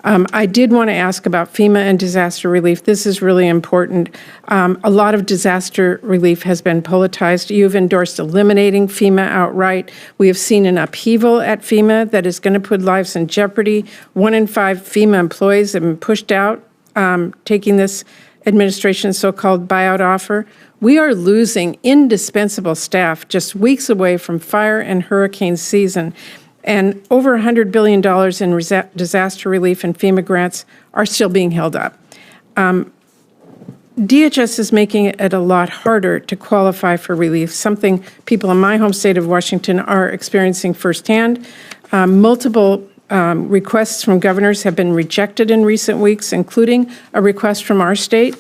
I did want to ask about FEMA and disaster relief. This is really important. A lot of disaster relief has been politicized. You've endorsed eliminating FEMA outright. We have seen an upheaval at FEMA that is going to put lives in jeopardy. 1 in 5 FEMA employees have been pushed out, taking this administration's so-called buyout offer. We are losing indispensable staff just weeks away from fire and hurricane season, and over $100 billion in disaster relief and FEMA grants are still being held up. DHS is making it a lot harder to qualify for relief, something people in my home state of Washington are experiencing firsthand. Multiple requests from governors have been rejected in recent weeks, including a request from our state.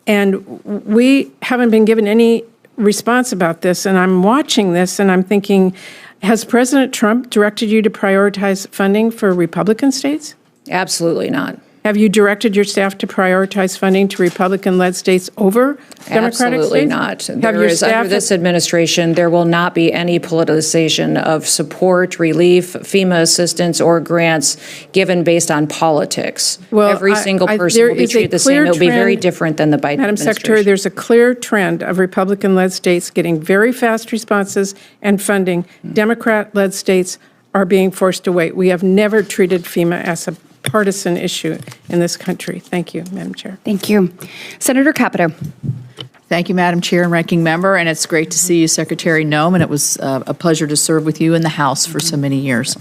And we haven't been given any response about this. And I'm watching this and I'm thinking, has President Trump directed you to prioritize funding for Republican states? Absolutely not. Have you directed your staff to prioritize funding to Republican-led states over Democratic Absolutely states? not. Have your Under staff this administration, there will not be any politicization of support, relief, FEMA assistance, or grants given based on politics. Well, every single person will be treated the same. It will be very different than the Biden Madam administration. Secretary, there's a clear trend of Republican-led states getting very fast responses and funding. Democrat-led states are being forced to wait. We have never treated FEMA as a partisan issue in this country. Thank you, Madam Chair. Thank you. Senator Capito. Thank you, Madam Chair and Ranking Member, and it's great to see you, Secretary Noem, and it was a pleasure to serve with you in the House for so many years.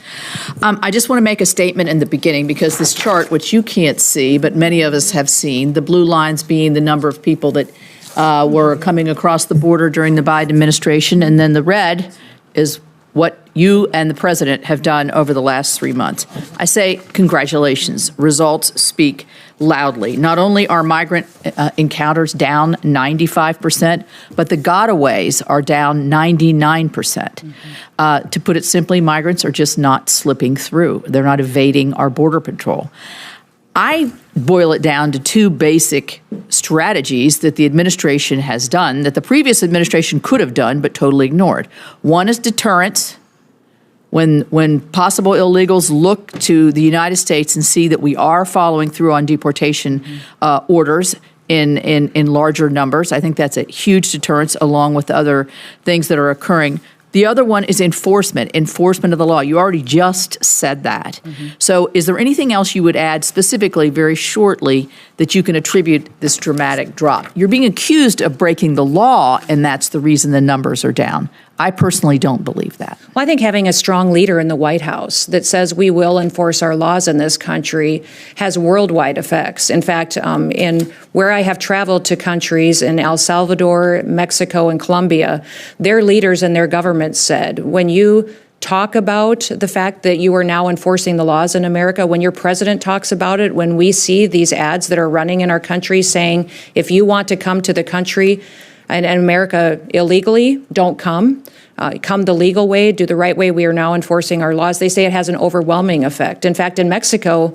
I just want to make a statement in the beginning because this chart, which you can't see, but many of us have seen, the blue lines being the number of people that were coming across the border during the Biden administration, and then the red is what you and the President have done over the last 3 months. I say congratulations. Results speak loudly. Not only are migrant encounters down 95%, but the gotaways are down 99%. To put it simply, migrants are just not slipping through. They're not evading our border patrol. I boil it down to 2 basic strategies that the administration has done that the previous administration could have done but totally ignored. One is deterrence. When possible illegals look to the United States and see that we are following through on deportation orders in larger numbers, I think that's a huge deterrence along with the other things that are occurring. The other one is enforcement of the law. You already just said that. So is there anything else you would add specifically, very shortly, that you can attribute this dramatic drop? You're being accused of breaking the law, and that's the reason the numbers are down. I personally don't believe that. Well, I think having a strong leader in the White House that says we will enforce our laws in this country has worldwide effects. In fact, in where I have traveled to countries in El Salvador, Mexico, and Colombia, their leaders and their governments said, when you talk about the fact that you are now enforcing the laws in America, when your president talks about it, when we see these ads that are running in our country saying, if you want to come to the country and America illegally, don't come. come the legal way, do the right way. We are now enforcing our laws. They say it has an overwhelming effect. In fact, in Mexico,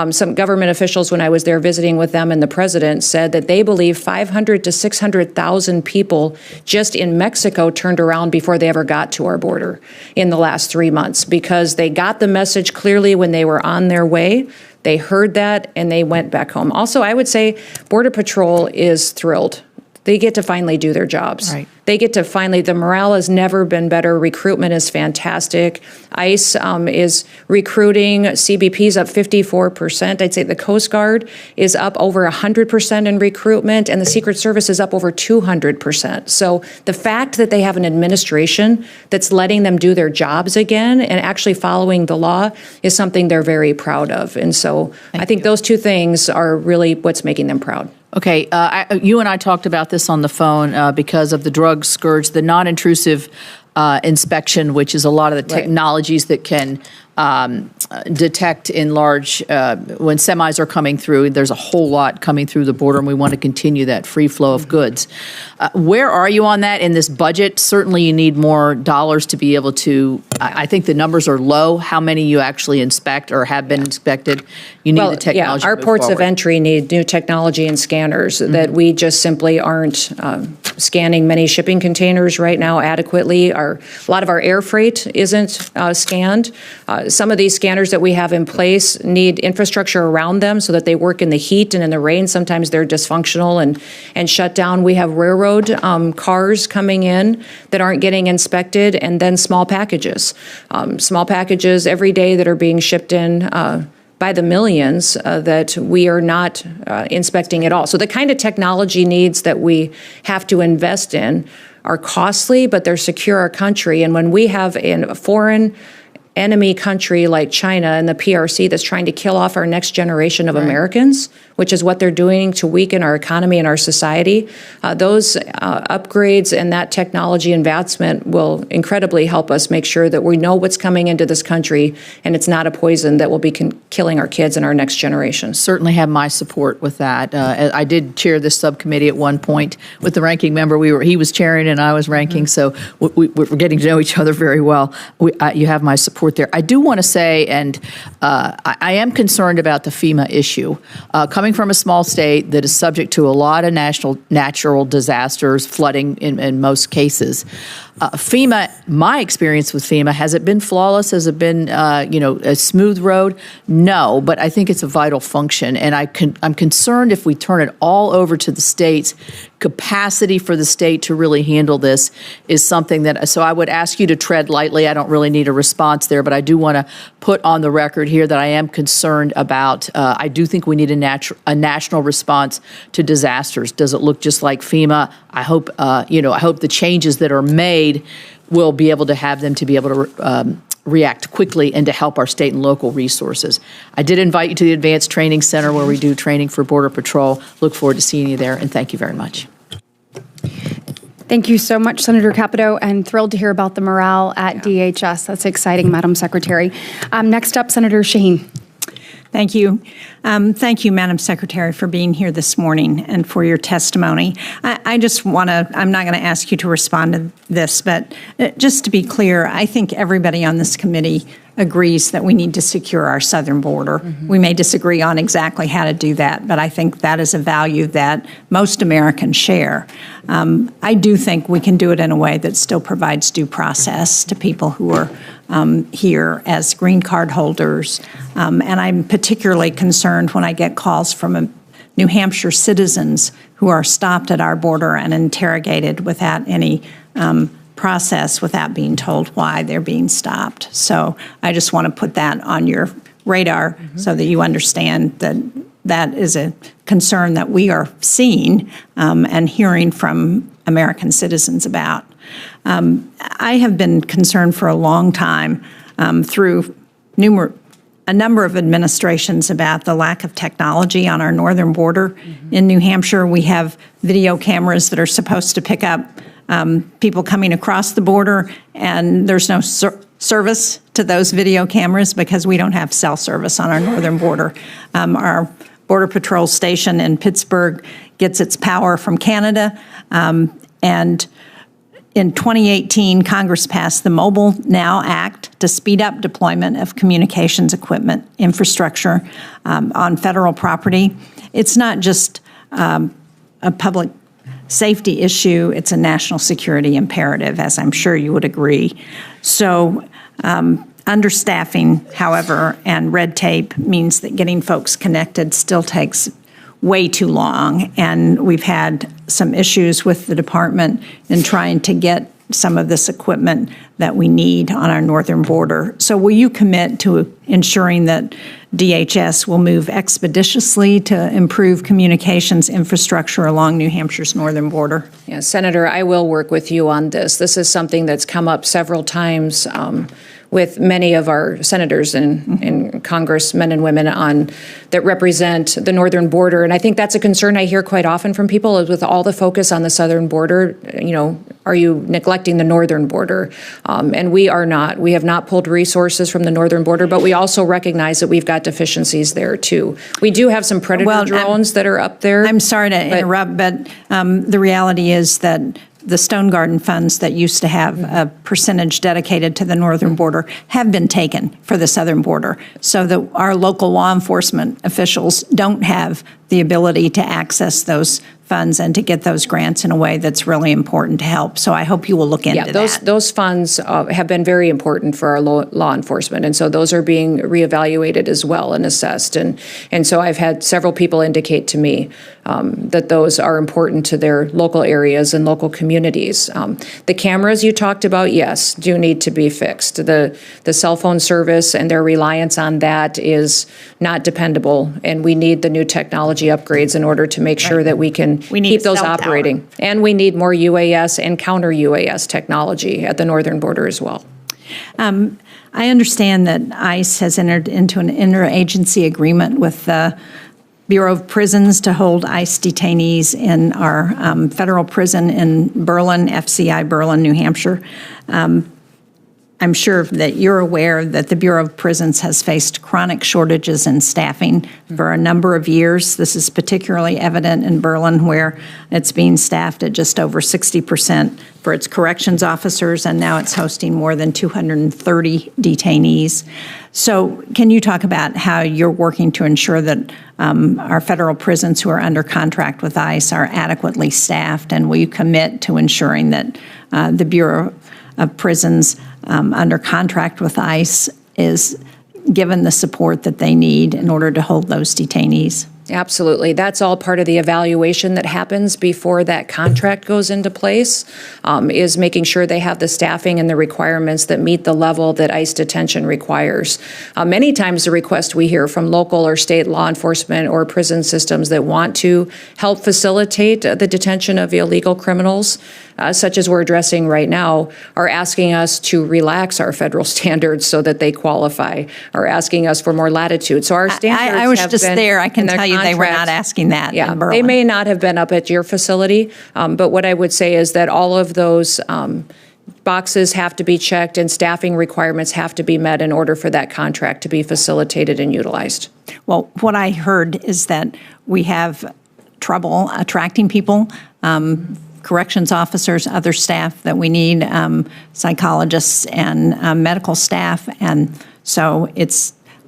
some government officials, when I was there visiting with them and the president, said that they believe 500 to 600,000 people just in Mexico turned around before they ever got to our border in the last 3 months, because they got the message clearly when they were on their way. They heard that and they went back home. Also, I would say Border Patrol is thrilled. They get to finally do their jobs. Right. They get to finally, the morale has never been better. Recruitment is fantastic. ICE is recruiting. CBP's up 54%. I'd say the Coast Guard is up over 100% in recruitment, and the Secret Service is up over 200%. So the fact that they have an administration that's letting them do their jobs again and actually following the law is something they're very proud of. And so I think those two things are really what's making them proud. Okay, you and I talked about this on the phone because of the drug scourge, the non-intrusive inspection, which is a lot of the technologies that can detect in large, when semis are coming through, there's a whole lot coming through the border, and we want to continue that free flow of goods. Where are you on that in this budget? Certainly you need more dollars to be able to, I think the numbers are low, how many you actually inspect or have been inspected. You need the technology our to move ports of forward. entry need new technology and scanners that we just simply aren't scanning many shipping containers right now adequately. A lot of our air freight isn't scanned. Some of these scanners that we have in place need infrastructure around them so that they work in the heat and in the rain. Sometimes they're dysfunctional and shut down. We have railroad cars coming in that aren't getting inspected, and then small packages. Small packages every day that are being shipped in by the millions that we are not inspecting at all. So the kind of technology needs that we have to invest in are costly, but they're secure our country. And when we have a foreign enemy country like China and the PRC that's trying to kill off our next generation of Americans, which is what they're doing to weaken our economy and our society, those upgrades and that technology advancement will incredibly help us make sure that we know what's coming into this country and it's not a poison that will be killing our kids and our next generation. Certainly have my support with that. I did chair this subcommittee at one point with the ranking member. He was chairing and I was ranking, so we're getting to know each other very well. You have my support there. I do want to say, and I am concerned about the FEMA issue. Coming from a small state that is subject to a lot of natural disasters, flooding in most cases, FEMA, my experience with FEMA, has it been flawless? Has it been, a smooth road? No, but I think it's a vital function. And I'm concerned if we turn it all over to the states, capacity for the state to really handle this is something that, so I would ask you to tread lightly. I don't really need a response there, but I do want to put on the record here that I am concerned about, I do think we need a national response to disasters. Does it look just like FEMA? I hope, I hope the changes that are made will be able to have them to be able to react quickly and to help our state and local resources. I did invite you to the Advanced Training Center where we do training for Border Patrol. Look forward to seeing you there, and thank you very much. Thank you so much, Senator Capito, and thrilled to hear about the morale at DHS. That's exciting, Madam Secretary. Next up, Senator Shaheen. Thank you. Thank you, Madam Secretary, for being here this morning and for your testimony. I just want to, I'm not going to ask you to respond to this, but just to be clear, I think everybody on this committee agrees that we need to secure our southern border. We may disagree on exactly how to do that, but I think that is a value that most Americans share. I do think we can do it in a way that still provides due process to people who are here as green card holders. And I'm particularly concerned when I get calls from New Hampshire citizens who are stopped at our border and interrogated without any process, without being told why they're being stopped. So I just want to put that on your radar so that you understand that that is a concern that we are seeing and hearing from American citizens about. I have been concerned for a long time through a number of administrations about the lack of technology on our northern border. In New Hampshire, we have video cameras that are supposed to pick up people coming across the border, and there's no service to those video cameras because we don't have cell service on our northern border. Our Border Patrol station in Pittsburgh gets its power from Canada, and in 2018, Congress passed the Mobile Now Act to speed up deployment of communications equipment infrastructure on federal property. It's not just a public safety issue, it's a national security imperative, as I'm sure you would agree. So understaffing, however, and red tape means that getting folks connected still takes way too long, and we've had some issues with the department in trying to get some of this equipment that we need on our northern border. So will you commit to ensuring that DHS will move expeditiously to improve communications infrastructure along New Hampshire's northern border? Yeah, Senator, I will work with you on this. This is something that's come up several times with many of our senators and congressmen and women that represent the northern border. And I think that's a concern I hear quite often from people is with all the focus on the southern border, are you neglecting the northern border? And we are not. We have not pulled resources from the northern border, but we also recognize that we've got deficiencies there too. We do have some Predator drones that are up there. I'm sorry to interrupt, but the reality is that the Stone Garden funds that used to have a percentage dedicated to the northern border have been taken for the southern border, so that our local law enforcement officials don't have the ability to access those funds and to get those grants in a way that's really important to help. So I hope you will look into that. Those funds have been very important for our law enforcement, and so those are being reevaluated as well and assessed. And so I've had several people indicate to me that those are important to their local areas and local communities. The cameras you talked about, yes, do need to be fixed. The cell phone service and their reliance on that is not dependable, and we need the new technology upgrades in order to make sure that we can keep those operating. Tower. And we need more UAS and counter UAS technology at the northern border as well. I understand that ICE has entered into an interagency agreement with the Bureau of Prisons to hold ICE detainees in our federal prison in Berlin, FCI Berlin, New Hampshire. I'm sure that you're aware that the Bureau of Prisons has faced chronic shortages in staffing for a number of years. This is particularly evident in Berlin, where it's being staffed at just over 60% for its corrections officers, and now it's hosting more than 230 detainees. So can you talk about how you're working to ensure that our federal prisons who are under contract with ICE are adequately staffed, and will you commit to ensuring that the Bureau of Prisons under contract with ICE is given the support that they need in order to hold those detainees? Absolutely. That's all part of the evaluation that happens before that contract goes into place, is making sure they have the staffing and the requirements that meet the level that ICE detention requires. Many times the request we hear from local or state law enforcement or prison systems that want to help facilitate the detention of illegal criminals, such as we're addressing right now, are asking us to relax our federal standards so that they qualify, are asking us for more latitude. So our standards I was have just been, there. I can tell you they were not asking that in Berlin. They may not have been up at your facility, but what I would say is that all of those boxes have to be checked and staffing requirements have to be met in order for that contract to be facilitated and utilized. Well, what I heard is that we have trouble attracting people, corrections officers, other staff that we need, psychologists and medical staff. And so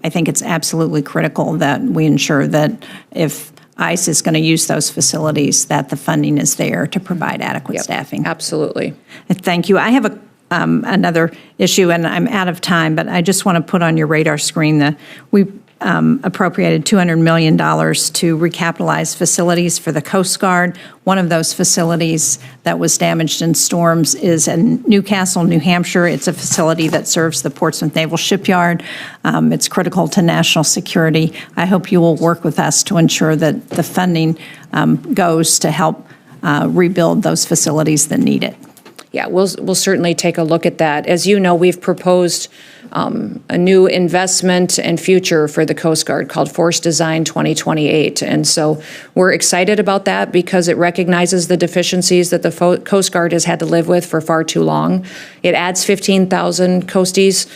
I think it's absolutely critical that we ensure that if ICE is going to use those facilities, that the funding is there to provide adequate staffing. Absolutely. Thank you. I have another issue, and I'm out of time, but I just want to put on your radar screen that we appropriated $200 million to recapitalize facilities for the Coast Guard. One of those facilities that was damaged in storms is in Newcastle, New Hampshire. It's a facility that serves the Portsmouth Naval Shipyard. It's critical to national security. I hope you will work with us to ensure that the funding goes to help rebuild those facilities that need it. Yeah, we'll certainly take a look at that. As you know, we've proposed a new investment and future for the Coast Guard called Force Design 2028. And so we're excited about that because it recognizes the deficiencies that the Coast Guard has had to live with for far too long. It adds 15,000 coasties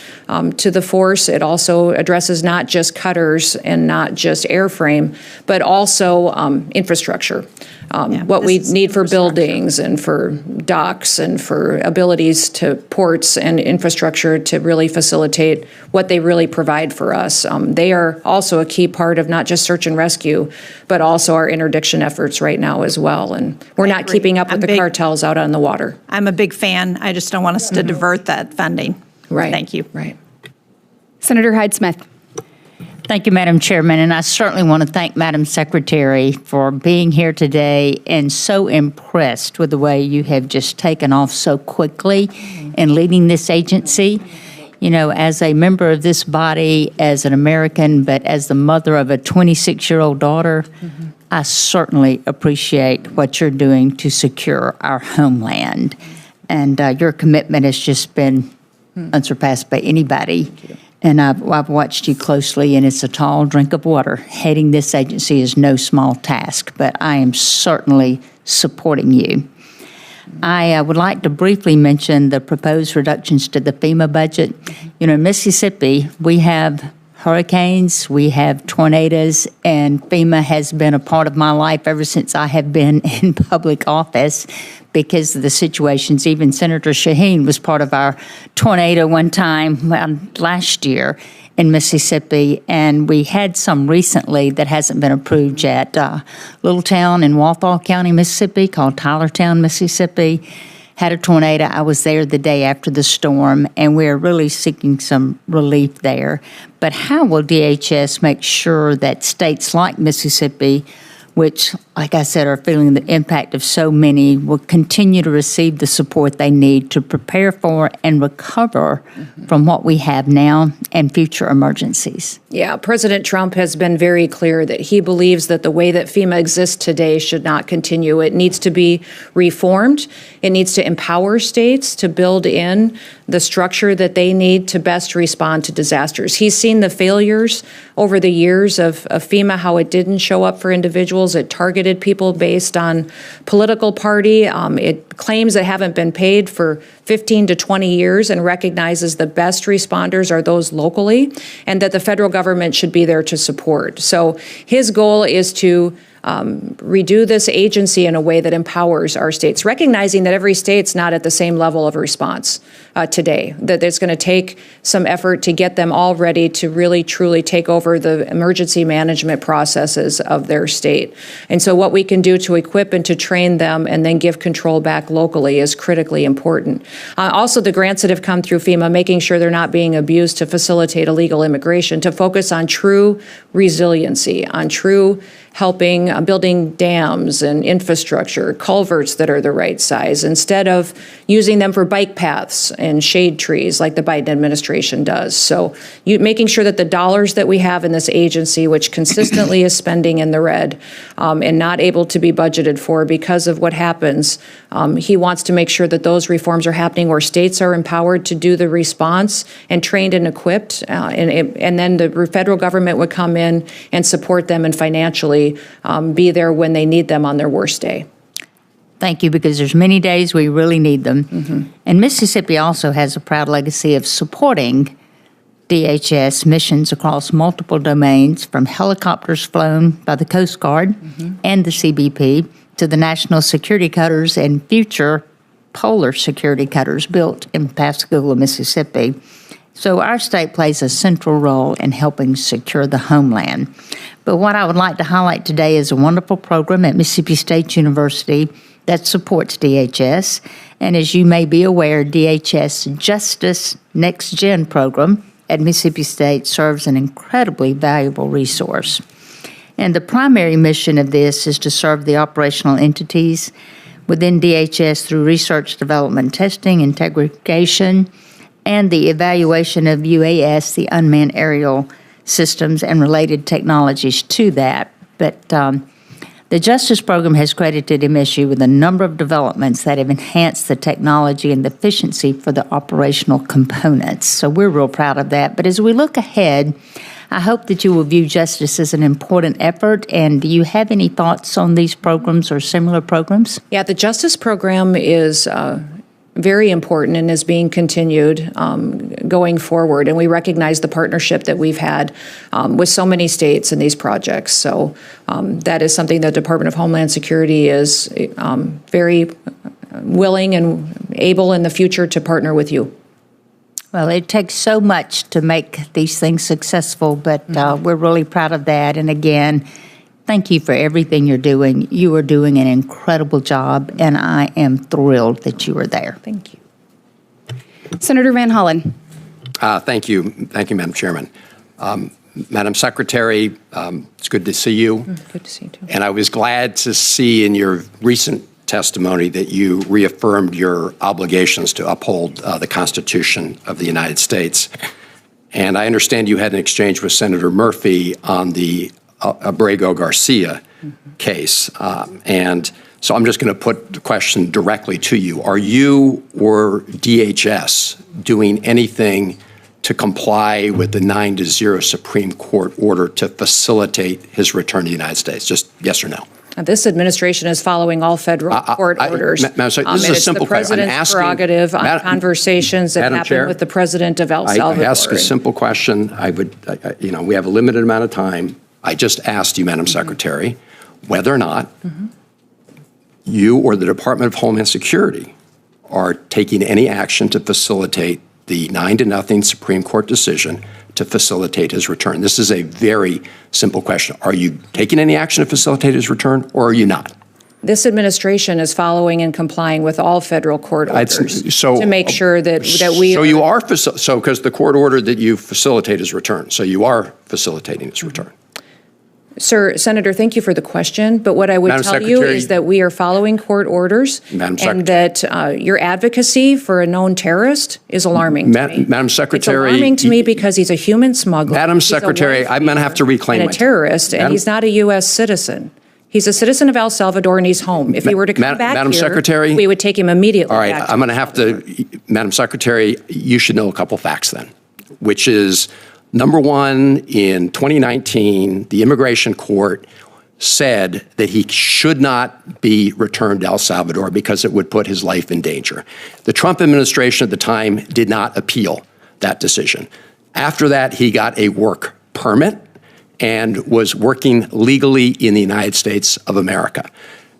to the force. It also addresses not just cutters and not just airframe, but also infrastructure. What we need for buildings and for docks and for abilities to ports and infrastructure to really facilitate what they really provide for us. They are also a key part of not just search and rescue, but also our interdiction efforts right now as well. And we're not keeping up with the cartels out on the water. I'm a big fan. I just don't want us to divert that funding. Right. Thank you. Right. Senator Hyde-Smith. Thank you, Madam Chairman, and I certainly want to thank Madam Secretary for being here today and so impressed with the way you have just taken off so quickly in leading this agency. You know, as a member of this body, as an American, but as the mother of a 26-year-old daughter, I certainly appreciate what you're doing to secure our homeland. And your commitment has just been unsurpassed by anybody. And I've watched you closely, and it's a tall drink of water. Heading this agency is no small task, but I am certainly supporting you. I would like to briefly mention the proposed reductions to the FEMA budget. You know, in Mississippi, we have hurricanes, we have tornadoes, and FEMA has been a part of my life ever since I have been in public office because of the situations. Even Senator Shaheen was part of our tornado one time last year in Mississippi, and we had some recently that hasn't been approved yet. Little town in Walthall County, Mississippi, called Tylertown, Mississippi, had a tornado. I was there the day after the storm, and we're really seeking some relief there. But how will DHS make sure that states like Mississippi, which, like I said, are feeling the impact of so many, will continue to receive the support they need to prepare for and recover from what we have now and future emergencies? Yeah, President Trump has been very clear that he believes that the way that FEMA exists today should not continue. It needs to be reformed. It needs to empower states to build in the structure that they need to best respond to disasters. He's seen the failures over the years of FEMA, how it didn't show up for individuals. It targeted people based on political party. It claims that haven't been paid for 15 to 20 years and recognizes the best responders are those locally and that the federal government should be there to support. So his goal is to redo this agency in a way that empowers our states, recognizing that every state's not at the same level of response today, that it's going to take some effort to get them all ready to really, truly take over the emergency management processes of their state. And so what we can do to equip and to train them and then give control back locally is critically important. Also, the grants that have come through FEMA, making sure they're not being abused to facilitate illegal immigration, to focus on true resiliency, on true helping building dams and infrastructure, culverts that are the right size, instead of using them for bike paths and shade trees like the Biden administration does. So making sure that the dollars that we have in this agency, which consistently is spending in the red and not able to be budgeted for because of what happens, he wants to make sure that those reforms are happening where states are empowered to do the response and trained and equipped, and then the federal government would come in and support them and financially be there when they need them on their worst day. Thank you, because there's many days we really need them. And Mississippi also has a proud legacy of supporting DHS missions across multiple domains, from helicopters flown by the Coast Guard and the CBP to the national security cutters and future polar security cutters built in Pascagoula, Mississippi. So our state plays a central role in helping secure the homeland. But what I would like to highlight today is a wonderful program at Mississippi State University that supports DHS. And as you may be aware, DHS Justice Next Gen program at Mississippi State serves an incredibly valuable resource. And the primary mission of this is to serve the operational entities within DHS through research, development, testing, integration, and the evaluation of UAS, the unmanned aerial systems, and related technologies to that. But the Justice Program has credited MSU with a number of developments that have enhanced the technology and the efficiency for the operational components. So we're real proud of that. But as we look ahead, I hope that you will view justice as an important effort. And do you have any thoughts on these programs or similar programs? Yeah, the Justice Program is very important and is being continued going forward. And we recognize the partnership that we've had with so many states in these projects. So that is something the Department of Homeland Security is very willing and able in the future to partner with you. Well, it takes so much to make these things successful, but we're really proud of that. And again, thank you for everything you're doing. You are doing an incredible job, and I am thrilled that you are there. Thank you. Senator Van Hollen. Thank you. Thank you, Madam Chairman. Madam Secretary, it's good to see you. Good to see you, too. And I was glad to see in your recent testimony that you reaffirmed your obligations to uphold the Constitution of the United States. And I understand you had an exchange with Senator Murphy on the Abrego-Garcia case. And so I'm just going to put the question directly to you. Are you or DHS doing anything to comply with the 9-0 Supreme Court order to facilitate his return to the United States? Just yes or no. This administration is following all federal court orders. Madam Secretary, this is a simple question. It's the president's prerogative on conversations that happen with the president of El Salvador. I ask a simple question. We have a limited amount of time. I just asked you, Madam Secretary, whether or not you or the Department of Homeland Security are taking any action to facilitate the 9-0 Supreme Court decision to facilitate his return. This is a very simple question. Are you taking any action to facilitate his return, or are you not? This administration is following and complying with all federal court orders to make sure that we. So you are because the court ordered that you facilitate his return. So you are facilitating his return. Sir, Senator, thank you for the question. But what I would tell you is that we are following court orders, and that your advocacy for a known terrorist is alarming to me. Madam Secretary, it's alarming to me because he's a human smuggler. Madam Secretary, I'm going to have to reclaim and a terrorist, and he's not a U.S. citizen. He's a citizen of El Salvador, and he's home. If he were to come back Madam here, Secretary, we would take him immediately. All right, back I'm going to have to, Madam Secretary, you should know a couple facts then, which is, number one, in 2019, the immigration court said that he should not be returned to El Salvador because it would put his life in danger. The Trump administration at the time did not appeal that decision. After that, he got a work permit and was working legally in the United States of America.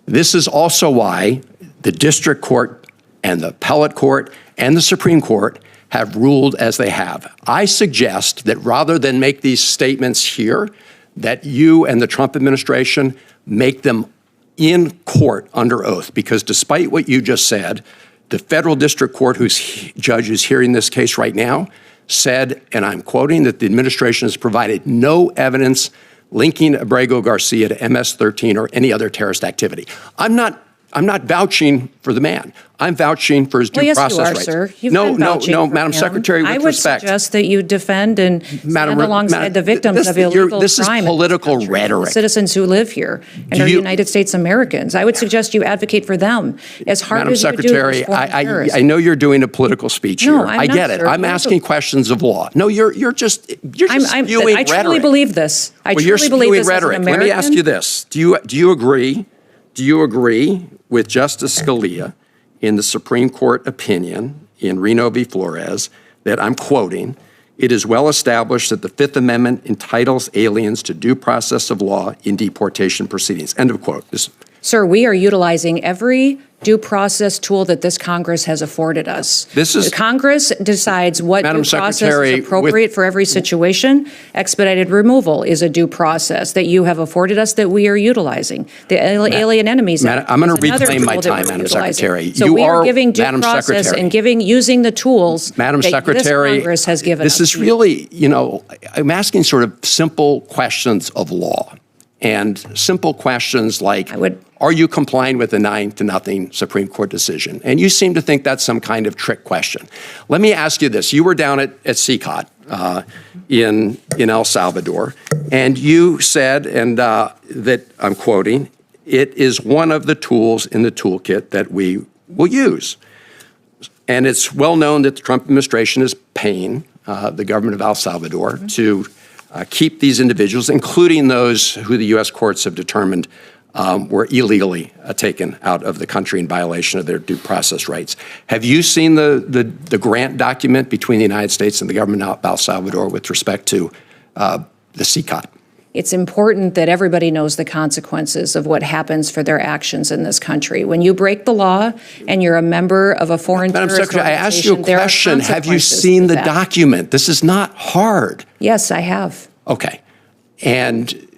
This is also why the district court and the appellate court and the Supreme Court have ruled as they have. I suggest that rather than make these statements here, that you and the Trump administration make them in court under oath, because despite what you just said, the federal district court whose judge is hearing this case right now said, and I'm quoting, that the administration has provided no evidence linking Abrego-Garcia to MS-13 or any other terrorist activity. I'm not vouching for the man. I'm vouching for his due process rights. Sir. You've been vouching for Madam him. Secretary, with respect. I would suggest that you defend and stand alongside the victims of illegal crime. This is political rhetoric. The citizens who live here and are United States Americans. I would suggest you advocate for them as hard as you do. Madam Secretary, I know you're doing a political speech here. No, I get it. I'm asking questions of law. No, you're just spewing rhetoric. I truly believe this. I truly believe this as an American. Let me ask you this. Do you agree with Justice Scalia in the Supreme Court opinion in Reno v. Flores that, I'm quoting, "It is well established that the Fifth Amendment entitles aliens to due process of law in deportation proceedings." End of quote. Sir, we are utilizing every due process tool that this Congress has afforded us. Congress decides what due process is appropriate for every situation. Expedited removal is a due process that you have afforded us that we are utilizing. The Alien Enemies Act. I'm going to reclaim my time, Madam Secretary. So we are giving due process and using the tools that this Congress has given us. This is really, I'm asking sort of simple questions of law. And simple questions like, are you complying with the 9-0 Supreme Court decision? And you seem to think that's some kind of trick question. Let me ask you this. You were down at CCOT in El Salvador, and you said, and that, I'm quoting, "It is one of the tools in the toolkit that we will use." And it's well known that the Trump administration is paying the government of El Salvador to keep these individuals, including those who the U.S. courts have determined were illegally taken out of the country in violation of their due process rights. Have you seen the grant document between the United States and the government of El Salvador with respect to the CCOT? it's important that everybody knows the consequences of what happens for their actions in this country. When you break the law and you're a member of a foreign Madam terrorist Secretary, I asked you a organization, there are question. Have you consequences seen to the that. document? This is not hard. Yes, I have. Okay. And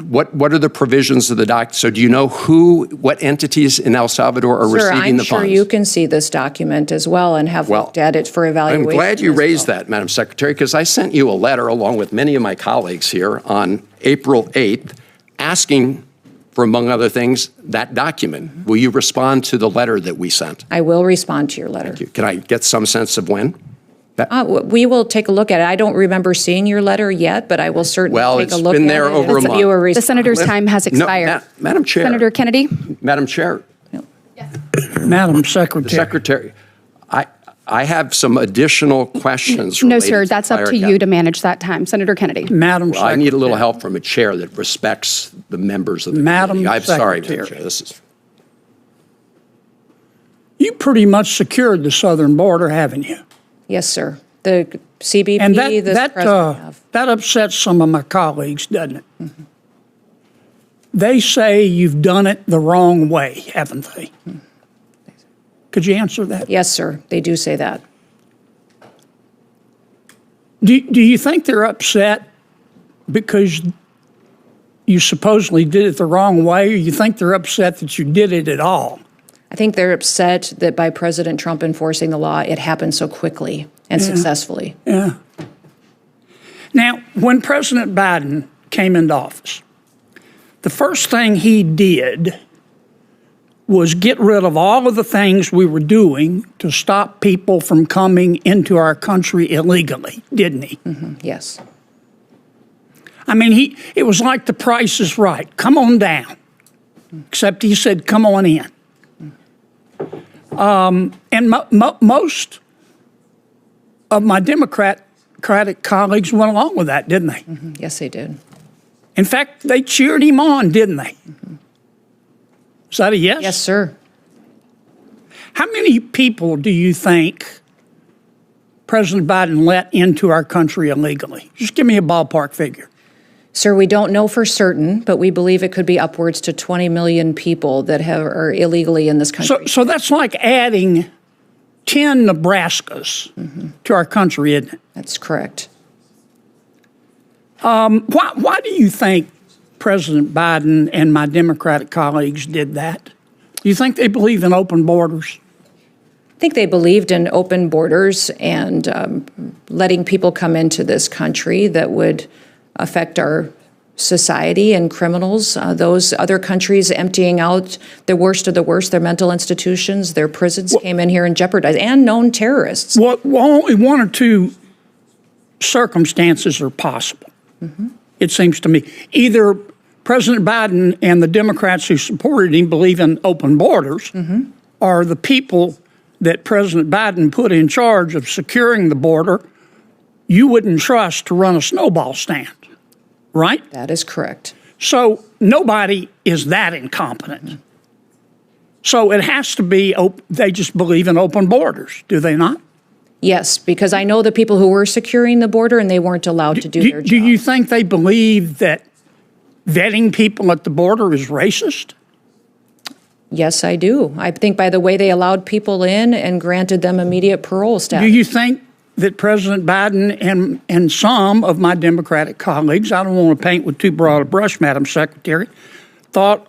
what are the provisions of the doc? So do you know what entities in El Salvador are Sir, receiving the funds? I'm sure you can see this document as well and have looked at it for evaluation. I'm glad you as raised well. that, Madam Secretary, because I sent you a letter along with many of my colleagues here on April 8th asking for, among other things, that document. Mm-hmm. Will you respond to the letter that we sent? I will respond to your letter. Thank you. Can I get some sense of when? We will take a look at it. I don't remember seeing your letter yet, but I will certainly take a look at it. Well, it's been there over a and give you month. The senator's time has expired. Madam Chair. Senator Kennedy? Madam Chair. Madam The Secretary. Secretary, I have some additional questions. No, related sir, to that's up prior to you cap- to manage that time. Senator Kennedy? Madam Well, Secretary. I need a little help from a chair that respects the members of the Madam committee. I'm sorry, Madam Secretary. Chair. This is You pretty much secured the southern border, haven't you? Yes, sir. The CBP, And this president have. that upsets some of my colleagues, doesn't it? Mm-hmm. They say you've done it the wrong way, haven't they? Mm-hmm. Could you answer that? Yes, sir. They do say that. Do you think they're upset because you supposedly did it the wrong way, or you think they're upset that you did it at all? I think they're upset that by President Trump enforcing the law, it happened so quickly and successfully. Yeah. Now, when President Biden came into office, the first thing he did was get rid of all of the things we were doing to stop people from coming into our country illegally, didn't he? Mm-hmm. Yes. I mean, it was like The Price is Right. Come on down. Except he said, come on in. And most of my Democratic colleagues went along with that, didn't they? Mm-hmm. Yes, they did. In fact, they cheered him on, didn't they? Mm-hmm. Is that a yes? Yes, sir. How many people do you think President Biden let into our country illegally? Just give me a ballpark figure. Sir, we don't know for certain, but we believe it could be upwards to 20 million people that are illegally in this country. So that's like adding 10 Nebraskas to our country, isn't it? That's correct. Why do you think President Biden and my Democratic colleagues did that? Do you think they believe in open borders? I think they believed in open borders and letting people come into this country that would affect our society and criminals. Those other countries emptying out the worst of the worst, their mental institutions, their prisons came in here and jeopardized, and known terrorists. Well, only one or two circumstances are possible, it seems to me. Either President Biden and the Democrats who supported him believe in open borders, or the people that President Biden put in charge of securing the border, you wouldn't trust to run a snowball stand, right? That is correct. So nobody is that incompetent. So it has to be, they just believe in open borders, do they not? Yes, because I know the people who were securing the border and they weren't allowed to do their job. Do you think they believe that vetting people at the border is racist? Yes, I do. I think by the way they allowed people in and granted them immediate parole status. Do you think that President Biden and some of my Democratic colleagues, I don't want to paint with too broad a brush, Madam Secretary, thought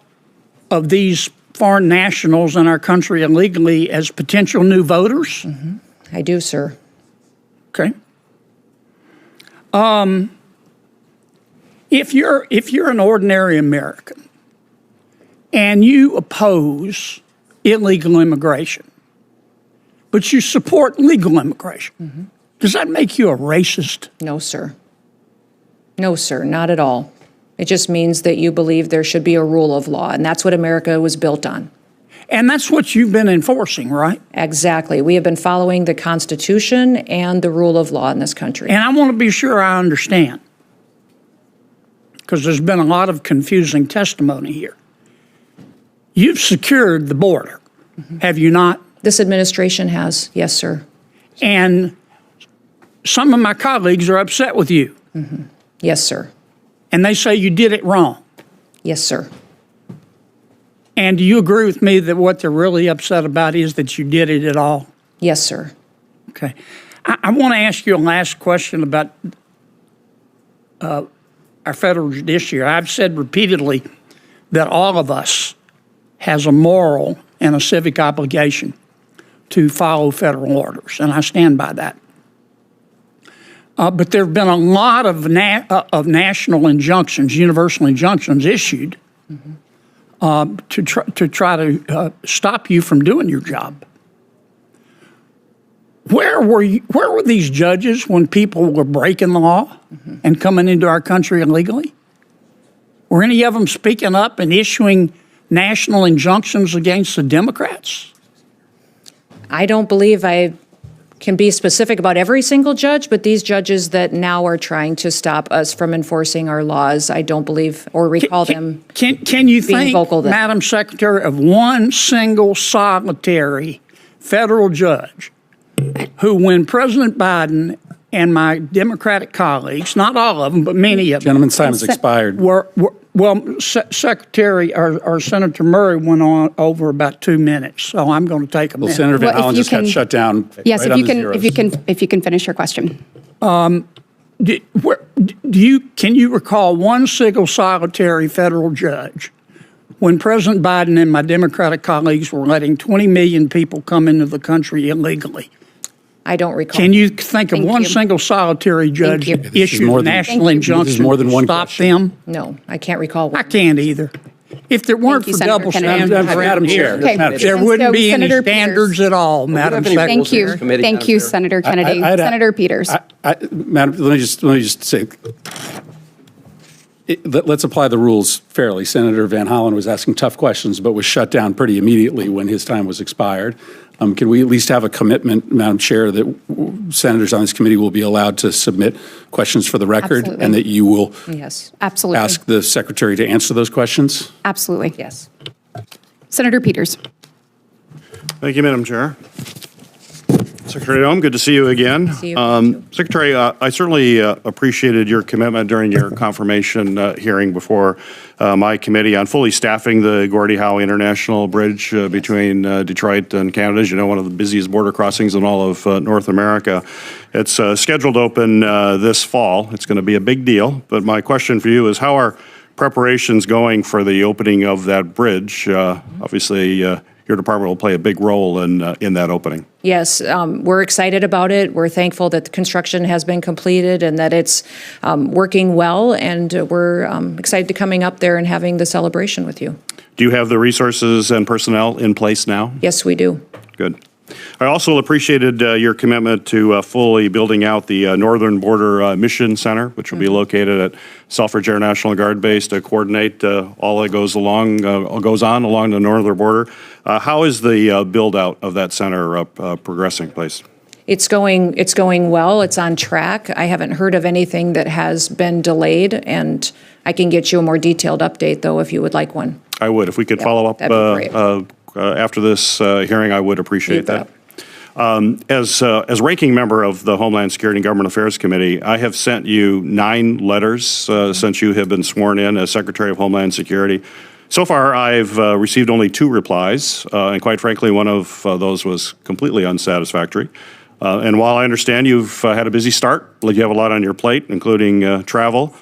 of these foreign nationals in our country illegally as potential new voters? I do, sir. Okay. If you're an ordinary American and you oppose illegal immigration, but you support legal immigration, does that make you a racist? No, sir. No, sir, not at all. It just means that you believe there should be a rule of law, and that's what America was built on. And that's what you've been enforcing, right? Exactly. We have been following the Constitution and the rule of law in this country. And I want to be sure I understand, because there's been a lot of confusing testimony here. You've secured the border, have you not? This administration has, yes, sir. And some of my colleagues are upset with you. Yes, sir. and they say you did it wrong. Yes, sir. And do you agree with me that what they're really upset about is that you did it at all? Yes, sir. Okay. I want to ask you a last question about our federal judiciary. I've said repeatedly that all of us has a moral and a civic obligation to follow federal orders, and I stand by that. But there have been a lot of national injunctions, universal injunctions issued to try to stop you from doing your job. Where were these judges when people were breaking the law and coming into our country illegally? Were any of them speaking up and issuing national injunctions against the Democrats? I don't believe I can be specific about every single judge, but these judges that now are trying to stop us from enforcing our laws, I don't believe or recall them Can you being think, vocal then. Madam Secretary, of one single solitary federal judge who, when President Biden and my Democratic colleagues, not all of them, but many of them. Gentleman's time has expired. Secretary or Senator Murray went on over about 2 minutes, so I'm going to take a minute. Senator Van Well, if Hollen you just got can- shut down. Yes, right if on you the can, zeros. if you can finish your question. Can you recall one single solitary federal judge when President Biden and my Democratic colleagues were letting 20 million people come into the country illegally? I don't recall. Can you think of Thank one you. single solitary judge you. that This is issued more a than- national Thank you. This is injunction more than to one stop question. them? No, I can't recall. I can't either. If there weren't you, for Senator double Kennedy. standards Madam around Chair. here, Okay. Madam there Chair. wouldn't So, be any Senator standards Peters. at all, Madam have any Secretary. Thank you. Committee, Thank Madam you, Chair. Senator Kennedy. Senator Peters. Madam, let me just say, let's apply the rules fairly. Senator Van Hollen was asking tough questions, but was shut down pretty immediately when his time was expired. Can we at least have a commitment, Madam Chair, that senators on this committee will be allowed to submit questions for the record, Absolutely. and that you will Yes. Absolutely. ask the secretary to answer those questions? Absolutely. Yes. Senator Peters. Thank you, Madam Chair. Secretary Noem, good to see you again. See you. Secretary, I certainly appreciated your commitment during your confirmation hearing before my committee on fully staffing the Gordie Howe International Bridge between Detroit and Canada. As you know, one of the busiest border crossings in all of North America. It's scheduled to open this fall. It's going to be a big deal. But my question for you is, how are preparations going for the opening of that bridge? Obviously, your department will play a big role in that opening. Yes, we're excited about it. We're thankful that the construction has been completed and that it's working well, and we're excited to coming up there and having the celebration with you. Do you have the resources and personnel in place now? Yes, we do. Good. I also appreciated your commitment to fully building out the Northern Border Mission Center, which will be located at Selfridge Air National Guard Base to coordinate all that goes on along the northern border. How is the build out of that center progressing, please? It's going well. It's on track. I haven't heard of anything that has been delayed, and I can get you a more detailed update, though, if you would like one. I would. If we could follow up that'd be great. after this hearing, I would appreciate that. As ranking member of the Homeland Security and Government Affairs Committee, I have sent you 9 letters since you have been sworn in as Secretary of Homeland Security. So far, I've received only 2 replies, and quite frankly, one of those was completely unsatisfactory. And while I understand you've had a busy start, like you have a lot on your plate, including travel,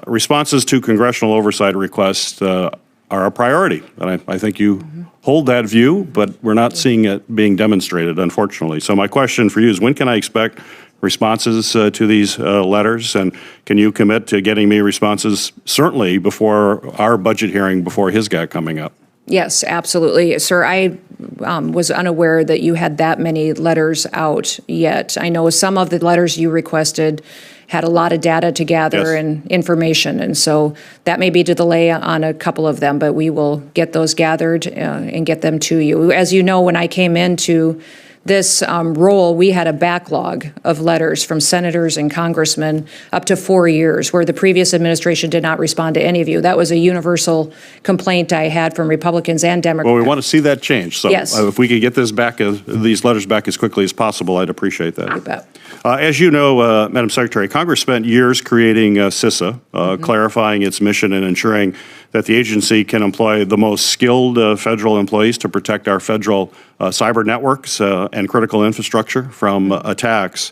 responses to congressional oversight requests are a priority. And I think you hold that view, but we're not seeing it being demonstrated, unfortunately. So my question for you is, when can I expect responses to these letters? And can you commit to getting me responses certainly before our budget hearing, before his GAC coming up? Yes, absolutely. Sir, I was unaware that you had that many letters out yet. I know some of the letters you requested had a lot of data to gather and information, and so that may be to delay on a couple of them, but we will get those gathered and get them to you. As you know, when I came into this role, we had a backlog of letters from senators and congressmen up to 4 years where the previous administration did not respond to any of you. That was a universal complaint I had from Republicans and Democrats. Well, we want to see that change. So yes. If we could get this back, these letters back as quickly as possible, I'd appreciate that. You bet. As you know, Madam Secretary, Congress spent years creating CISA, clarifying its mission and ensuring that the agency can employ the most skilled federal employees to protect our federal cyber networks and critical infrastructure from attacks.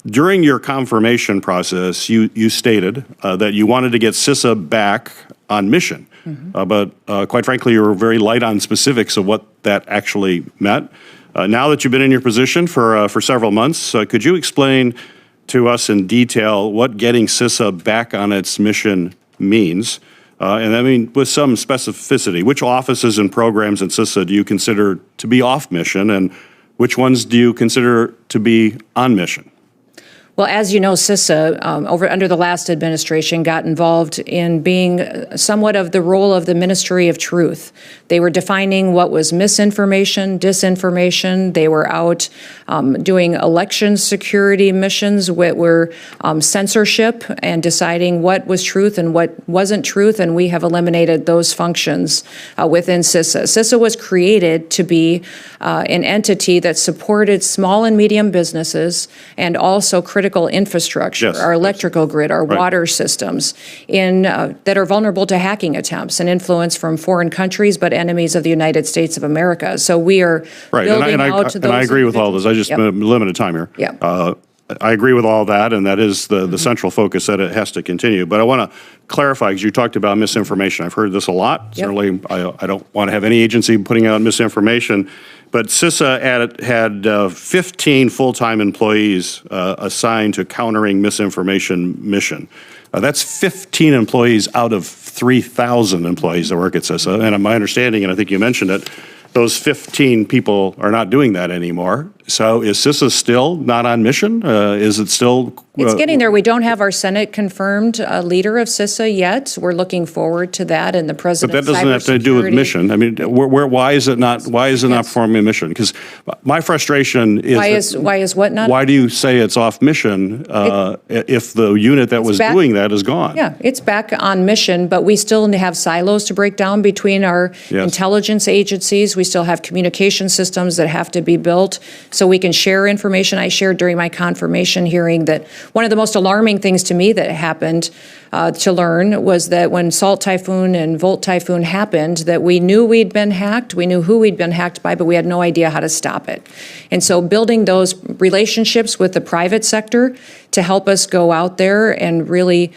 During your confirmation process, you stated that you wanted to get CISA back on mission. But quite frankly, you were very light on specifics of what that actually meant. Now that you've been in your position for several months, could you explain to us in detail what getting CISA back on its mission means? And I mean, with some specificity, which offices and programs in CISA do you consider to be off mission, and which ones do you consider to be on mission? Well, as you know, CISA, under the last administration, got involved in being somewhat of the role of the Ministry of Truth. They were defining what was misinformation, disinformation. They were out doing election security missions, what were censorship, and deciding what was truth and what wasn't truth, and we have eliminated those functions within CISA. CISA was created to be an entity that supported small and medium businesses and also critical infrastructure, yes, our electrical grid, our water systems, that are vulnerable to hacking attempts and influence from foreign countries, but enemies of the United States of America. So we are building out to those. And I agree with all this. I just limited time here. Yep. I agree with all that, and that is the central focus that it has to continue. But I want to clarify, because you talked about misinformation. I've heard this a lot. Yep. Certainly, I don't want to have any agency putting out misinformation. But CISA had 15 full-time employees assigned to countering misinformation mission. That's 15 employees out of 3,000 employees that work at CISA. And my understanding, and I think you mentioned it, those 15 people are not doing that anymore. So is CISA still not on mission? Is it still? It's getting there. We don't have our Senate confirmed leader of CISA yet. We're looking forward to that, and the president's But that doesn't have to do with mission. I mean, why is it not? Why is it not performing a mission? Because my frustration is why is what not? Why do you say it's off mission if the unit that was doing that is gone? Yeah, it's back on mission, but we still have silos to break down between our intelligence agencies. We still have communication systems that have to be built so we can share information. I shared during my confirmation hearing that one of the most alarming things to me that happened to learn was that when Salt Typhoon and Volt Typhoon happened, that we knew we'd been hacked, we knew who we'd been hacked by, but we had no idea how to stop it. And so building those relationships with the private sector to help us go out there and really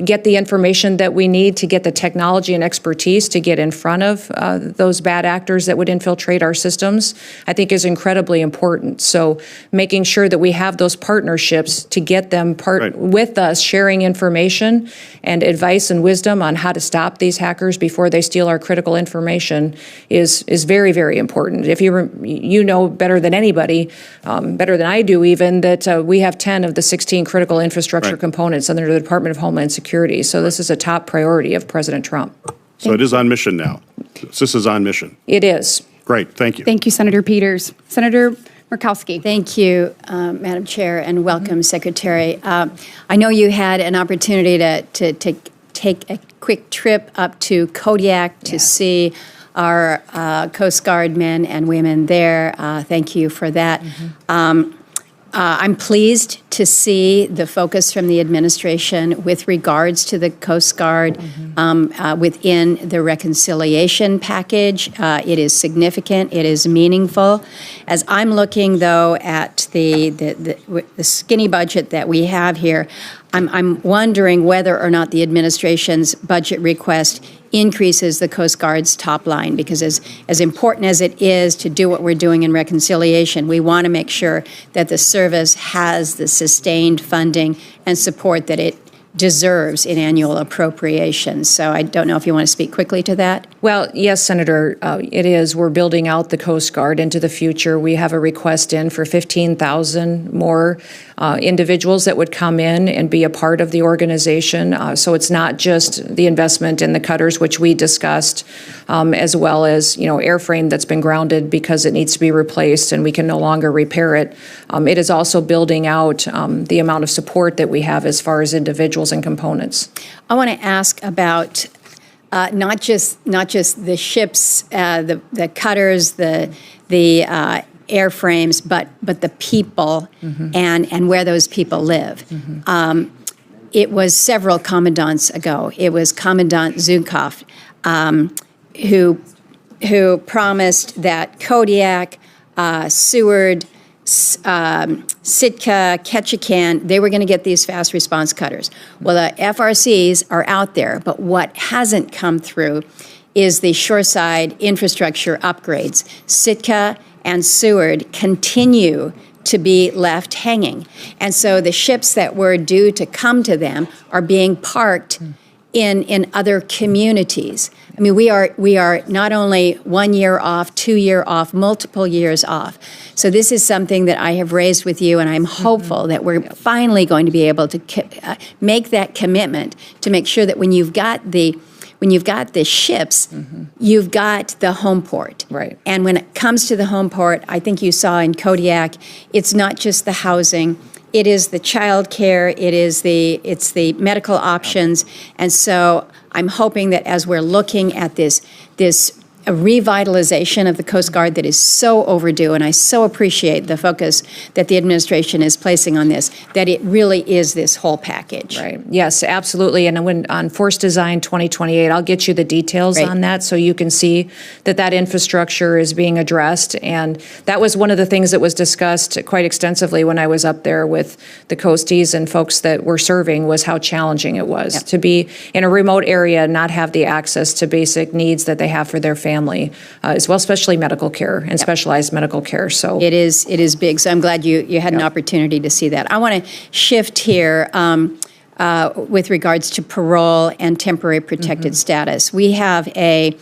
get the information that we need to get the technology and expertise to get in front of those bad actors that would infiltrate our systems, I think is incredibly important. So making sure that we have those partnerships to get them with us, sharing information and advice and wisdom on how to stop these hackers before they steal our critical information is very, very important. If you know better than anybody, better than I do even, that we have 10 of the 16 critical infrastructure components under the Department of Homeland Security. So this is a top priority of President Trump. So it is on mission now. This is on mission. It is. Great. Thank you. Thank you, Senator Peters. Senator Murkowski. Thank you, Madam Chair, and welcome, Secretary. I know you had an opportunity to take a quick trip up to Kodiak to see our Coast Guard men and women there. Thank you for that. I'm pleased to see the focus from the administration with regards to the Coast Guard within the reconciliation package. It is significant. It is meaningful. As I'm looking, though, at the skinny budget that we have here, I'm wondering whether or not the administration's budget request increases the Coast Guard's top line, because as important as it is to do what we're doing in reconciliation, we want to make sure that the service has the sustained funding and support that it deserves in annual appropriations. So I don't know if you want to speak quickly to that. Well, yes, Senator, it is. We're building out the Coast Guard into the future. We have a request in for 15,000 more individuals that would come in and be a part of the organization. So it's not just the investment in the cutters, which we discussed, as well as, airframe that's been grounded because it needs to be replaced and we can no longer repair it. It is also building out the amount of support that we have as far as individuals and components. I want to ask about not just the ships, the cutters, the airframes, but the people and where those people live. It was several commandants ago. It was Commandant Zukov who promised that Kodiak, Seward, Sitka, Ketchikan, they were going to get these fast response cutters. Well, the FRCs are out there, but what hasn't come through is the shoreside infrastructure upgrades. Sitka and Seward continue to be left hanging. And so the ships that were due to come to them are being parked in other communities. I mean, we are not only 1 year off, 2 year off, multiple years off. So this is something that I have raised with you, and I'm hopeful that we're finally going to be able to make that commitment to make sure that when you've got the ships, you've got the home port. Right. And when it comes to the home port, I think you saw in Kodiak, it's not just the housing. It is the child care, it's the medical options. And so I'm hoping that as we're looking at this a revitalization of the Coast Guard that is so overdue, and I so appreciate the focus that the administration is placing on this, that it really is this whole package. Right. Yes, absolutely. And when on Force Design 2028, I'll get you the details on that so you can see that infrastructure is being addressed. And that was one of the things that was discussed quite extensively when I was up there with the Coasties and folks that were serving, was how challenging it was to be in a remote area and not have the access to basic needs that they have for their family as well, especially medical care and specialized medical care. So it is big. So I'm glad you had an opportunity to see that. I want to shift here with regards to parole and temporary protected status. We have a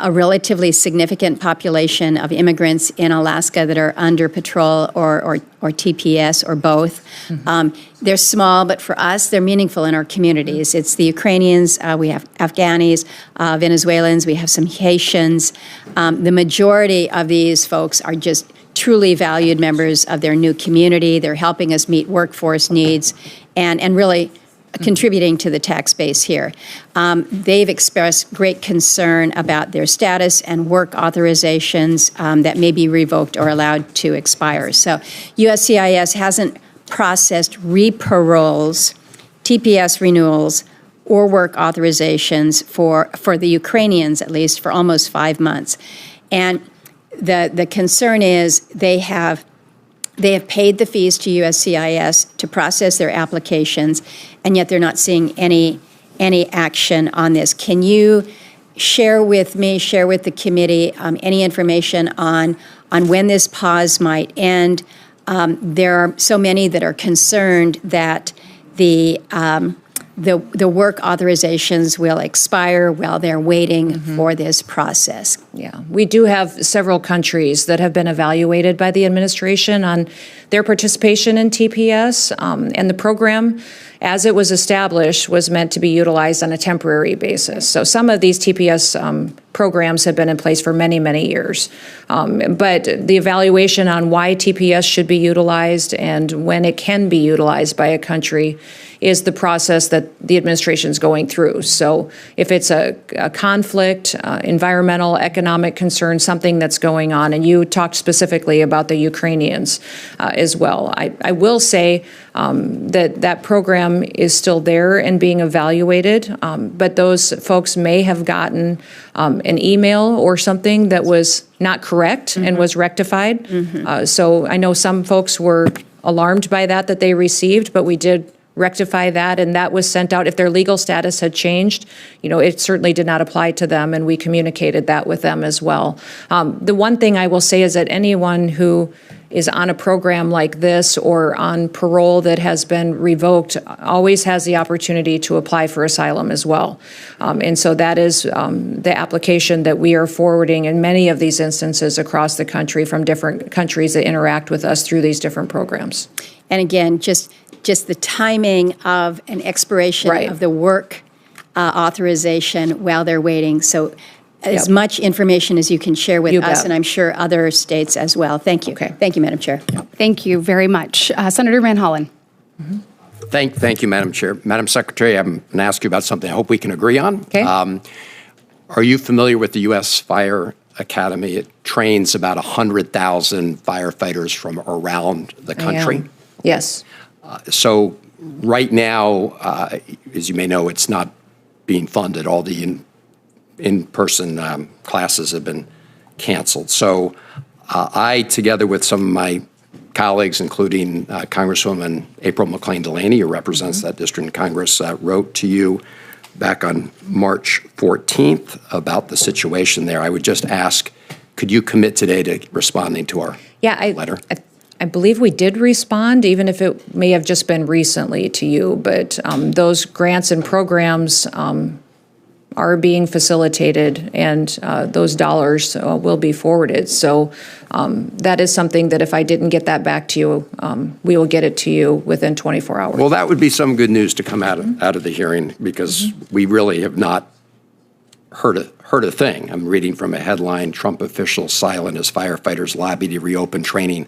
relatively significant population of immigrants in Alaska that are under patrol or TPS or both. They're small, but for us, they're meaningful in our communities. It's the Ukrainians, we have Afghanis, Venezuelans, we have some Haitians. The majority of these folks are just truly valued members of their new community. They're helping us meet workforce needs and really contributing to the tax base here. They've expressed great concern about their status and work authorizations that may be revoked or allowed to expire. So USCIS hasn't processed re-paroles, TPS renewals, or work authorizations for the Ukrainians, at least, for almost 5 months. And the concern is they have paid the fees to USCIS to process their applications, and yet they're not seeing any action on this. Can you share with me, share with the committee, any information on when this pause might end? There are so many that are concerned that the work authorizations will expire while they're waiting for this process. Yeah, we do have several countries that have been evaluated by the administration on their participation in TPS, and the program, as it was established, was meant to be utilized on a temporary basis. So some of these TPS programs have been in place for many, many years. But the evaluation on why TPS should be utilized and when it can be utilized by a country is the process that the administration is going through. So if it's a conflict, environmental, economic concern, something that's going on, and you talked specifically about the Ukrainians as well, I will say that program is still there and being evaluated, but those folks may have gotten an email or something that was not correct and was rectified. So I know some folks were alarmed by that they received, but we did rectify that, and that was sent out. If their legal status had changed, it certainly did not apply to them, and we communicated that with them as well. The one thing I will say is that anyone who is on a program like this or on parole that has been revoked always has the opportunity to apply for asylum as well. And so that is the application that we are forwarding in many of these instances across the country from different countries that interact with us through these different programs. And again, just the timing of an expiration of the work authorization while they're waiting. So as much information as you can share with us, and I'm sure other states as well. Thank you. Okay. Thank you, Madam Chair. Thank you very much. Senator Van Hollen. Thank you, Madam Chair. Madam Secretary, I'm going to ask you about something I hope we can agree on. Okay. Are you familiar with the U.S. Fire Academy? It trains about 100,000 firefighters from around the country. Yes. So right now, as you may know, it's not being funded. All the in-person classes have been canceled. So I, together with some of my colleagues, including Congresswoman April McClain Delaney, who represents that district in Congress, wrote to you back on March 14th about the situation there. I would just ask, could you commit today to responding to our letter? I believe we did respond, even if it may have just been recently to you, but those grants and programs are being facilitated, and those dollars will be forwarded. So that is something that if I didn't get that back to you, we will get it to you within 24 hours. Well, that would be some good news to come out of the hearing, because we really have not heard a thing. I'm reading from a headline: Trump officials silent as firefighters lobby to reopen training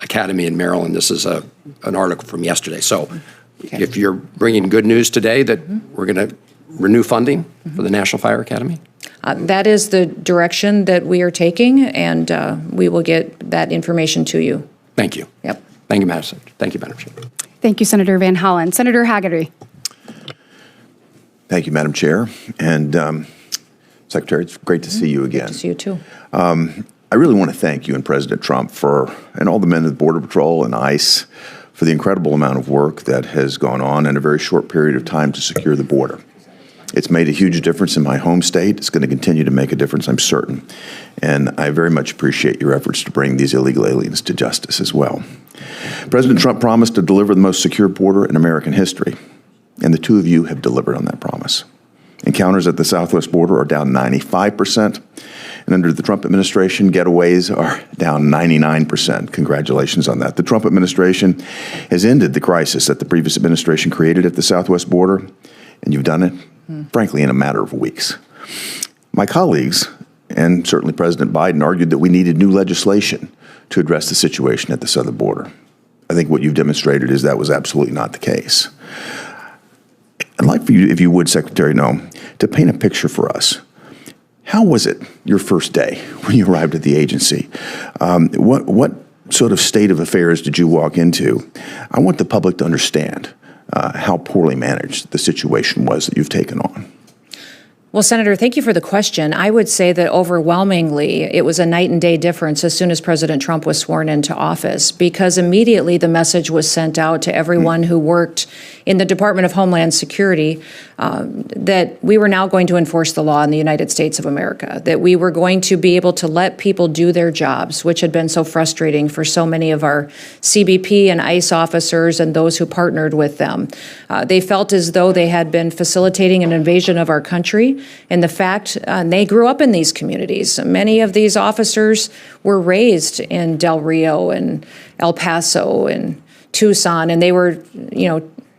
academy in Maryland. This is an article from yesterday. So if you're bringing good news today that we're going to renew funding for the National Fire Academy? That is the direction that we are taking, and we will get that information to you. Thank you. Yep. Thank you, Madam Secretary. Thank you, Madam Chair. Thank you, Senator Van Hollen. Senator Haggerty. Thank you, Madam Chair. And Secretary, it's great to see you again. Good to see you, too. I really want to thank you and President Trump and all the men of the Border Patrol and ICE for the incredible amount of work that has gone on in a very short period of time to secure the border. It's made a huge difference in my home state. It's going to continue to make a difference, I'm certain. And I very much appreciate your efforts to bring these illegal aliens to justice as well. President Trump promised to deliver the most secure border in American history, and the two of you have delivered on that promise. Encounters at the southwest border are down 95%, and under the Trump administration, getaways are down 99%. Congratulations on that. The Trump administration has ended the crisis that the previous administration created at the southwest border, and you've done it, frankly, in a matter of weeks. My colleagues, and certainly President Biden, argued that we needed new legislation to address the situation at the southern border. I think what you've demonstrated is that was absolutely not the case. I'd like for you, if you would, Secretary Noem, to paint a picture for us. How was it your first day when you arrived at the agency? What sort of state of affairs did you walk into? I want the public to understand how poorly managed the situation was that you've taken on. Well, Senator, thank you for the question. I would say that overwhelmingly it was a night and day difference as soon as President Trump was sworn into office, because immediately the message was sent out to everyone who worked in the Department of Homeland Security that we were now going to enforce the law in the United States of America, that we were going to be able to let people do their jobs, which had been so frustrating for so many of our CBP and ICE officers and those who partnered with them. They felt as though they had been facilitating an invasion of our country. And the fact, they grew up in these communities. Many of these officers were raised in Del Rio and El Paso and Tucson, and they were,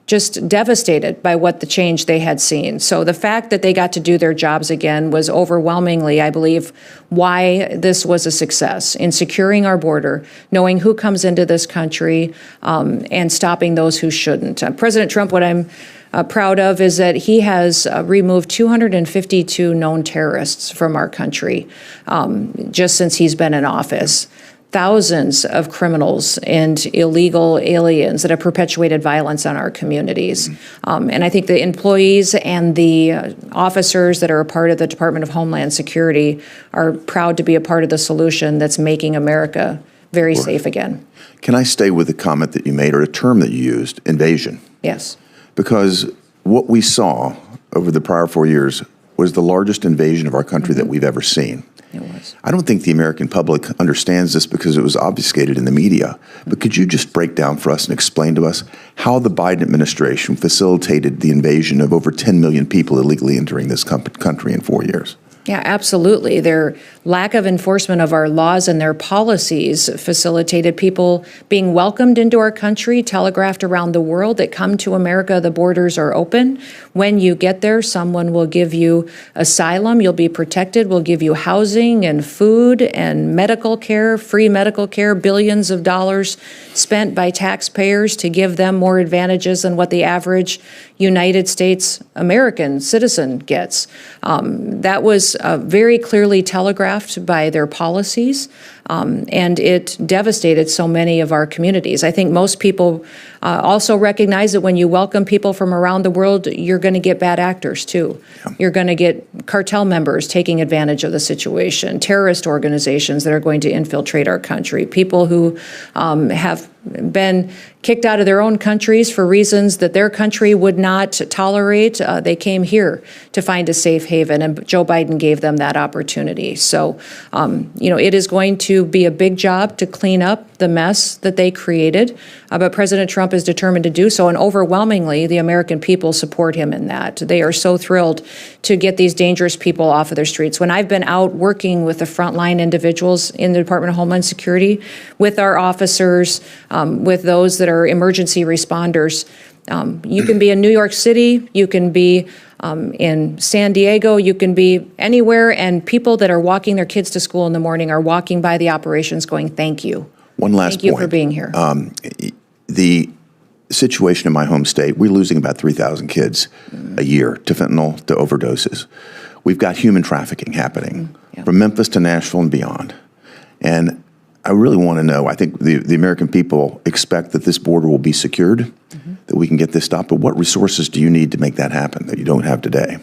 just devastated by what the change they had seen. So the fact that they got to do their jobs again was overwhelmingly, I believe, why this was a success in securing our border, knowing who comes into this country, and stopping those who shouldn't. President Trump, what I'm proud of is that he has removed 252 known terrorists from our country just since he's been in office. Thousands of criminals and illegal aliens that have perpetuated violence on our communities. And I think the employees and the officers that are a part of the Department of Homeland Security are proud to be a part of the solution that's making America very safe again. Can I stay with the comment that you made, or a term that you used, invasion? Yes. Because what we saw over the prior 4 years was the largest invasion of our country that we've ever seen. It was. I don't think the American public understands this because it was obfuscated in the media. But could you just break down for us and explain to us how the Biden administration facilitated the invasion of over 10 million people illegally entering this country in 4 years? Yeah, absolutely. Their lack of enforcement of our laws and their policies facilitated people being welcomed into our country, telegraphed around the world that come to America, the borders are open. When you get there, someone will give you asylum, you'll be protected, will give you housing and food and medical care, free medical care, billions of dollars spent by taxpayers to give them more advantages than what the average United States American citizen gets. That was very clearly telegraphed by their policies, and it devastated so many of our communities. I think most people also recognize that when you welcome people from around the world, you're going to get bad actors too. Yeah. You're going to get cartel members taking advantage of the situation, terrorist organizations that are going to infiltrate our country, people who have been kicked out of their own countries for reasons that their country would not tolerate. They came here to find a safe haven, and Joe Biden gave them that opportunity. So, it is going to be a big job to clean up the mess that they created, but President Trump is determined to do so, and overwhelmingly, the American people support him in that. They are so thrilled to get these dangerous people off of their streets. When I've been out working with the frontline individuals in the Department of Homeland Security, with our officers, with those that are emergency responders, you can be in New York City, you can be in San Diego, you can be anywhere, and people that are walking their kids to school in the morning are walking by the operations going, thank you. One last point. Thank you for being here. The situation in my home state, we're losing about 3,000 kids a year to fentanyl, to overdoses. We've got human trafficking happening from Memphis to Nashville and beyond. And I really want to know, I think the American people expect that this border will be secured, that we can get this stopped, but what resources do you need to make that happen that you don't have today?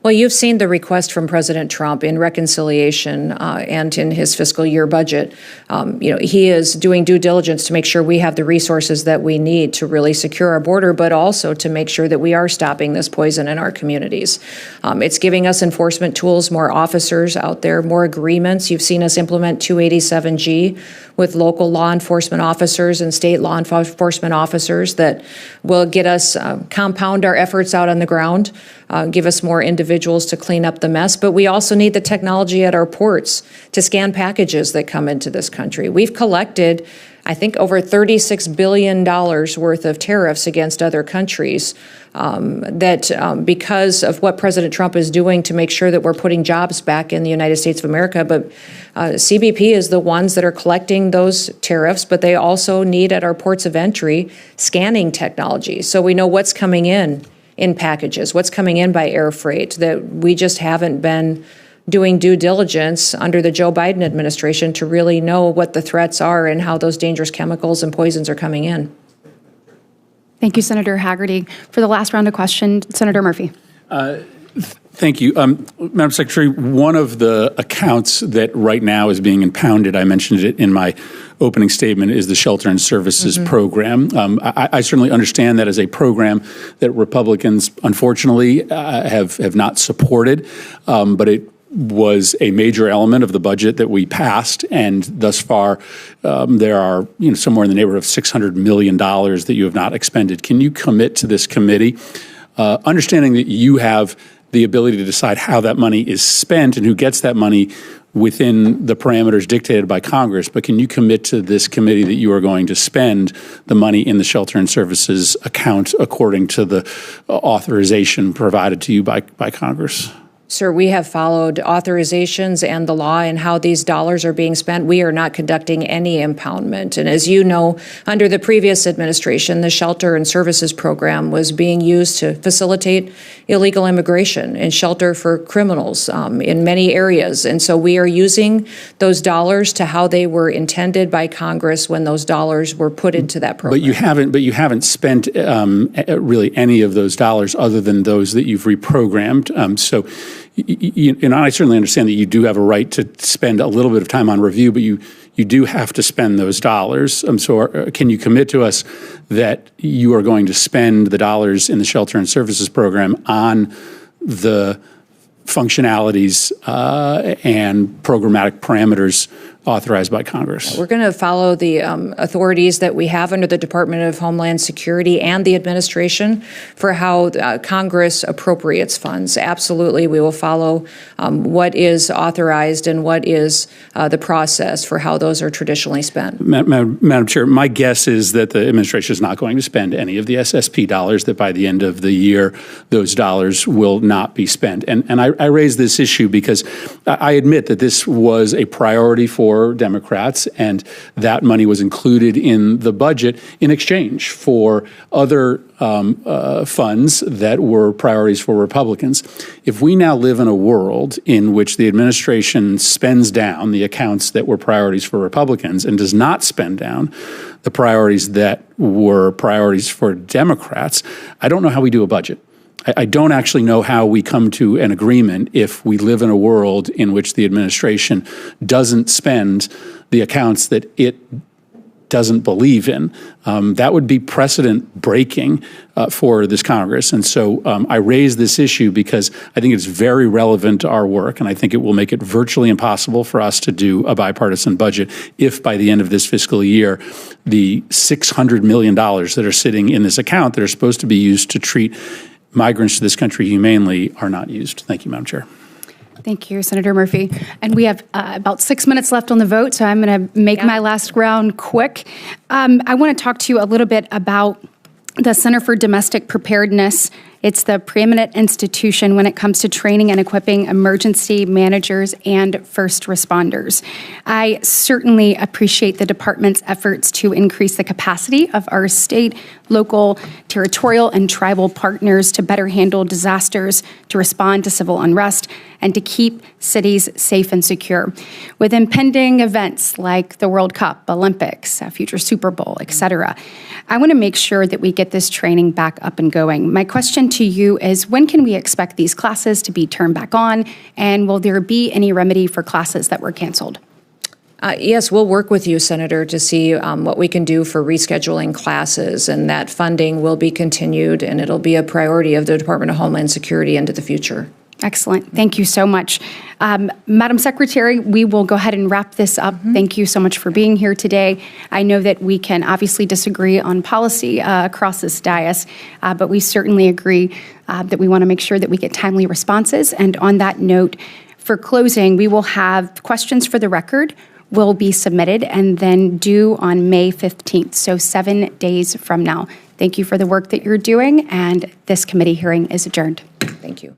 Well, you've seen the request from President Trump in reconciliation and in his fiscal year budget. He is doing due diligence to make sure we have the resources that we need to really secure our border, but also to make sure that we are stopping this poison in our communities. It's giving us enforcement tools, more officers out there, more agreements. You've seen us implement 287G with local law enforcement officers and state law enforcement officers that will get us, compound our efforts out on the ground, give us more individuals to clean up the mess. But we also need the technology at our ports to scan packages that come into this country. We've collected, I think, over $36 billion worth of tariffs against other countries because of what President Trump is doing to make sure that we're putting jobs back in the United States of America. But CBP is the ones that are collecting those tariffs, but they also need at our ports of entry scanning technology. So we know what's coming in packages, what's coming in by air freight, that we just haven't been doing due diligence under the Joe Biden administration to really know what the threats are and how those dangerous chemicals and poisons are coming in. Thank you, Senator Hagerty. For the last round of questions, Senator Murphy. Thank you. Madam Secretary, one of the accounts that right now is being impounded, I mentioned it in my opening statement, is the Shelter and Services Program. I certainly understand that as a program that Republicans, unfortunately, have not supported, but it was a major element of the budget that we passed, and thus far there are somewhere in the neighborhood of $600 million that you have not expended. Can you commit to this committee, understanding that you have the ability to decide how that money is spent and who gets that money within the parameters dictated by Congress, but can you commit to this committee that you are going to spend the money in the Shelter and Services account according to the authorization provided to you by Congress? Sir, we have followed authorizations and the law and how these dollars are being spent. We are not conducting any impoundment. And as you know, under the previous administration, the Shelter and Services Program was being used to facilitate illegal immigration and shelter for criminals in many areas. And so we are using those dollars to how they were intended by Congress when those dollars were put into that program. But you haven't spent really any of those dollars other than those that you've reprogrammed. So and I certainly understand that you do have a right to spend a little bit of time on review, but you do have to spend those dollars. So can you commit to us that you are going to spend the dollars in the Shelter and Services Program on the functionalities and programmatic parameters authorized by Congress? We're going to follow the authorities that we have under the Department of Homeland Security and the administration for how Congress appropriates funds. Absolutely, we will follow what is authorized and what is the process for how those are traditionally spent. Madam Chair, my guess is that the administration is not going to spend any of the SSP dollars, that by the end of the year, those dollars will not be spent. And I raise this issue because I admit that this was a priority for Democrats, and that money was included in the budget in exchange for other funds that were priorities for Republicans. If we now live in a world in which the administration spends down the accounts that were priorities for Republicans and does not spend down the priorities that were priorities for Democrats, I don't know how we do a budget. I don't actually know how we come to an agreement if we live in a world in which the administration doesn't spend the accounts that it doesn't believe in. That would be precedent breaking for this Congress. And so I raise this issue because I think it's very relevant to our work, and I think it will make it virtually impossible for us to do a bipartisan budget if by the end of this fiscal year, the $600 million that are sitting in this account that are supposed to be used to treat migrants to this country humanely are not used. Thank you, Madam Chair. Thank you, Senator Murphy. And we have about 6 minutes left on the vote, so I'm going to make my last round quick. I want to talk to you a little bit about the Center for Domestic Preparedness. It's the preeminent institution when it comes to training and equipping emergency managers and first responders. I certainly appreciate the department's efforts to increase the capacity of our state, local, territorial, and tribal partners to better handle disasters, to respond to civil unrest, and to keep cities safe and secure. With impending events like the World Cup, Olympics, future Super Bowl, et cetera, I want to make sure that we get this training back up and going. My question to you is, when can we expect these classes to be turned back on, and will there be any remedy for classes that were canceled? Yes, we'll work with you, Senator, to see what we can do for rescheduling classes, and that funding will be continued, and it'll be a priority of the Department of Homeland Security into the future. Excellent. Thank you so much. Madam Secretary, we will go ahead and wrap this up. Thank you so much for being here today. I know that we can obviously disagree on policy across this dais, but we certainly agree that we want to make sure that we get timely responses. And on that note, for closing, we will have questions for the record will be submitted and then due on May 15th, so 7 days from now. Thank you for the work that you're doing, and this committee hearing is adjourned. Thank you.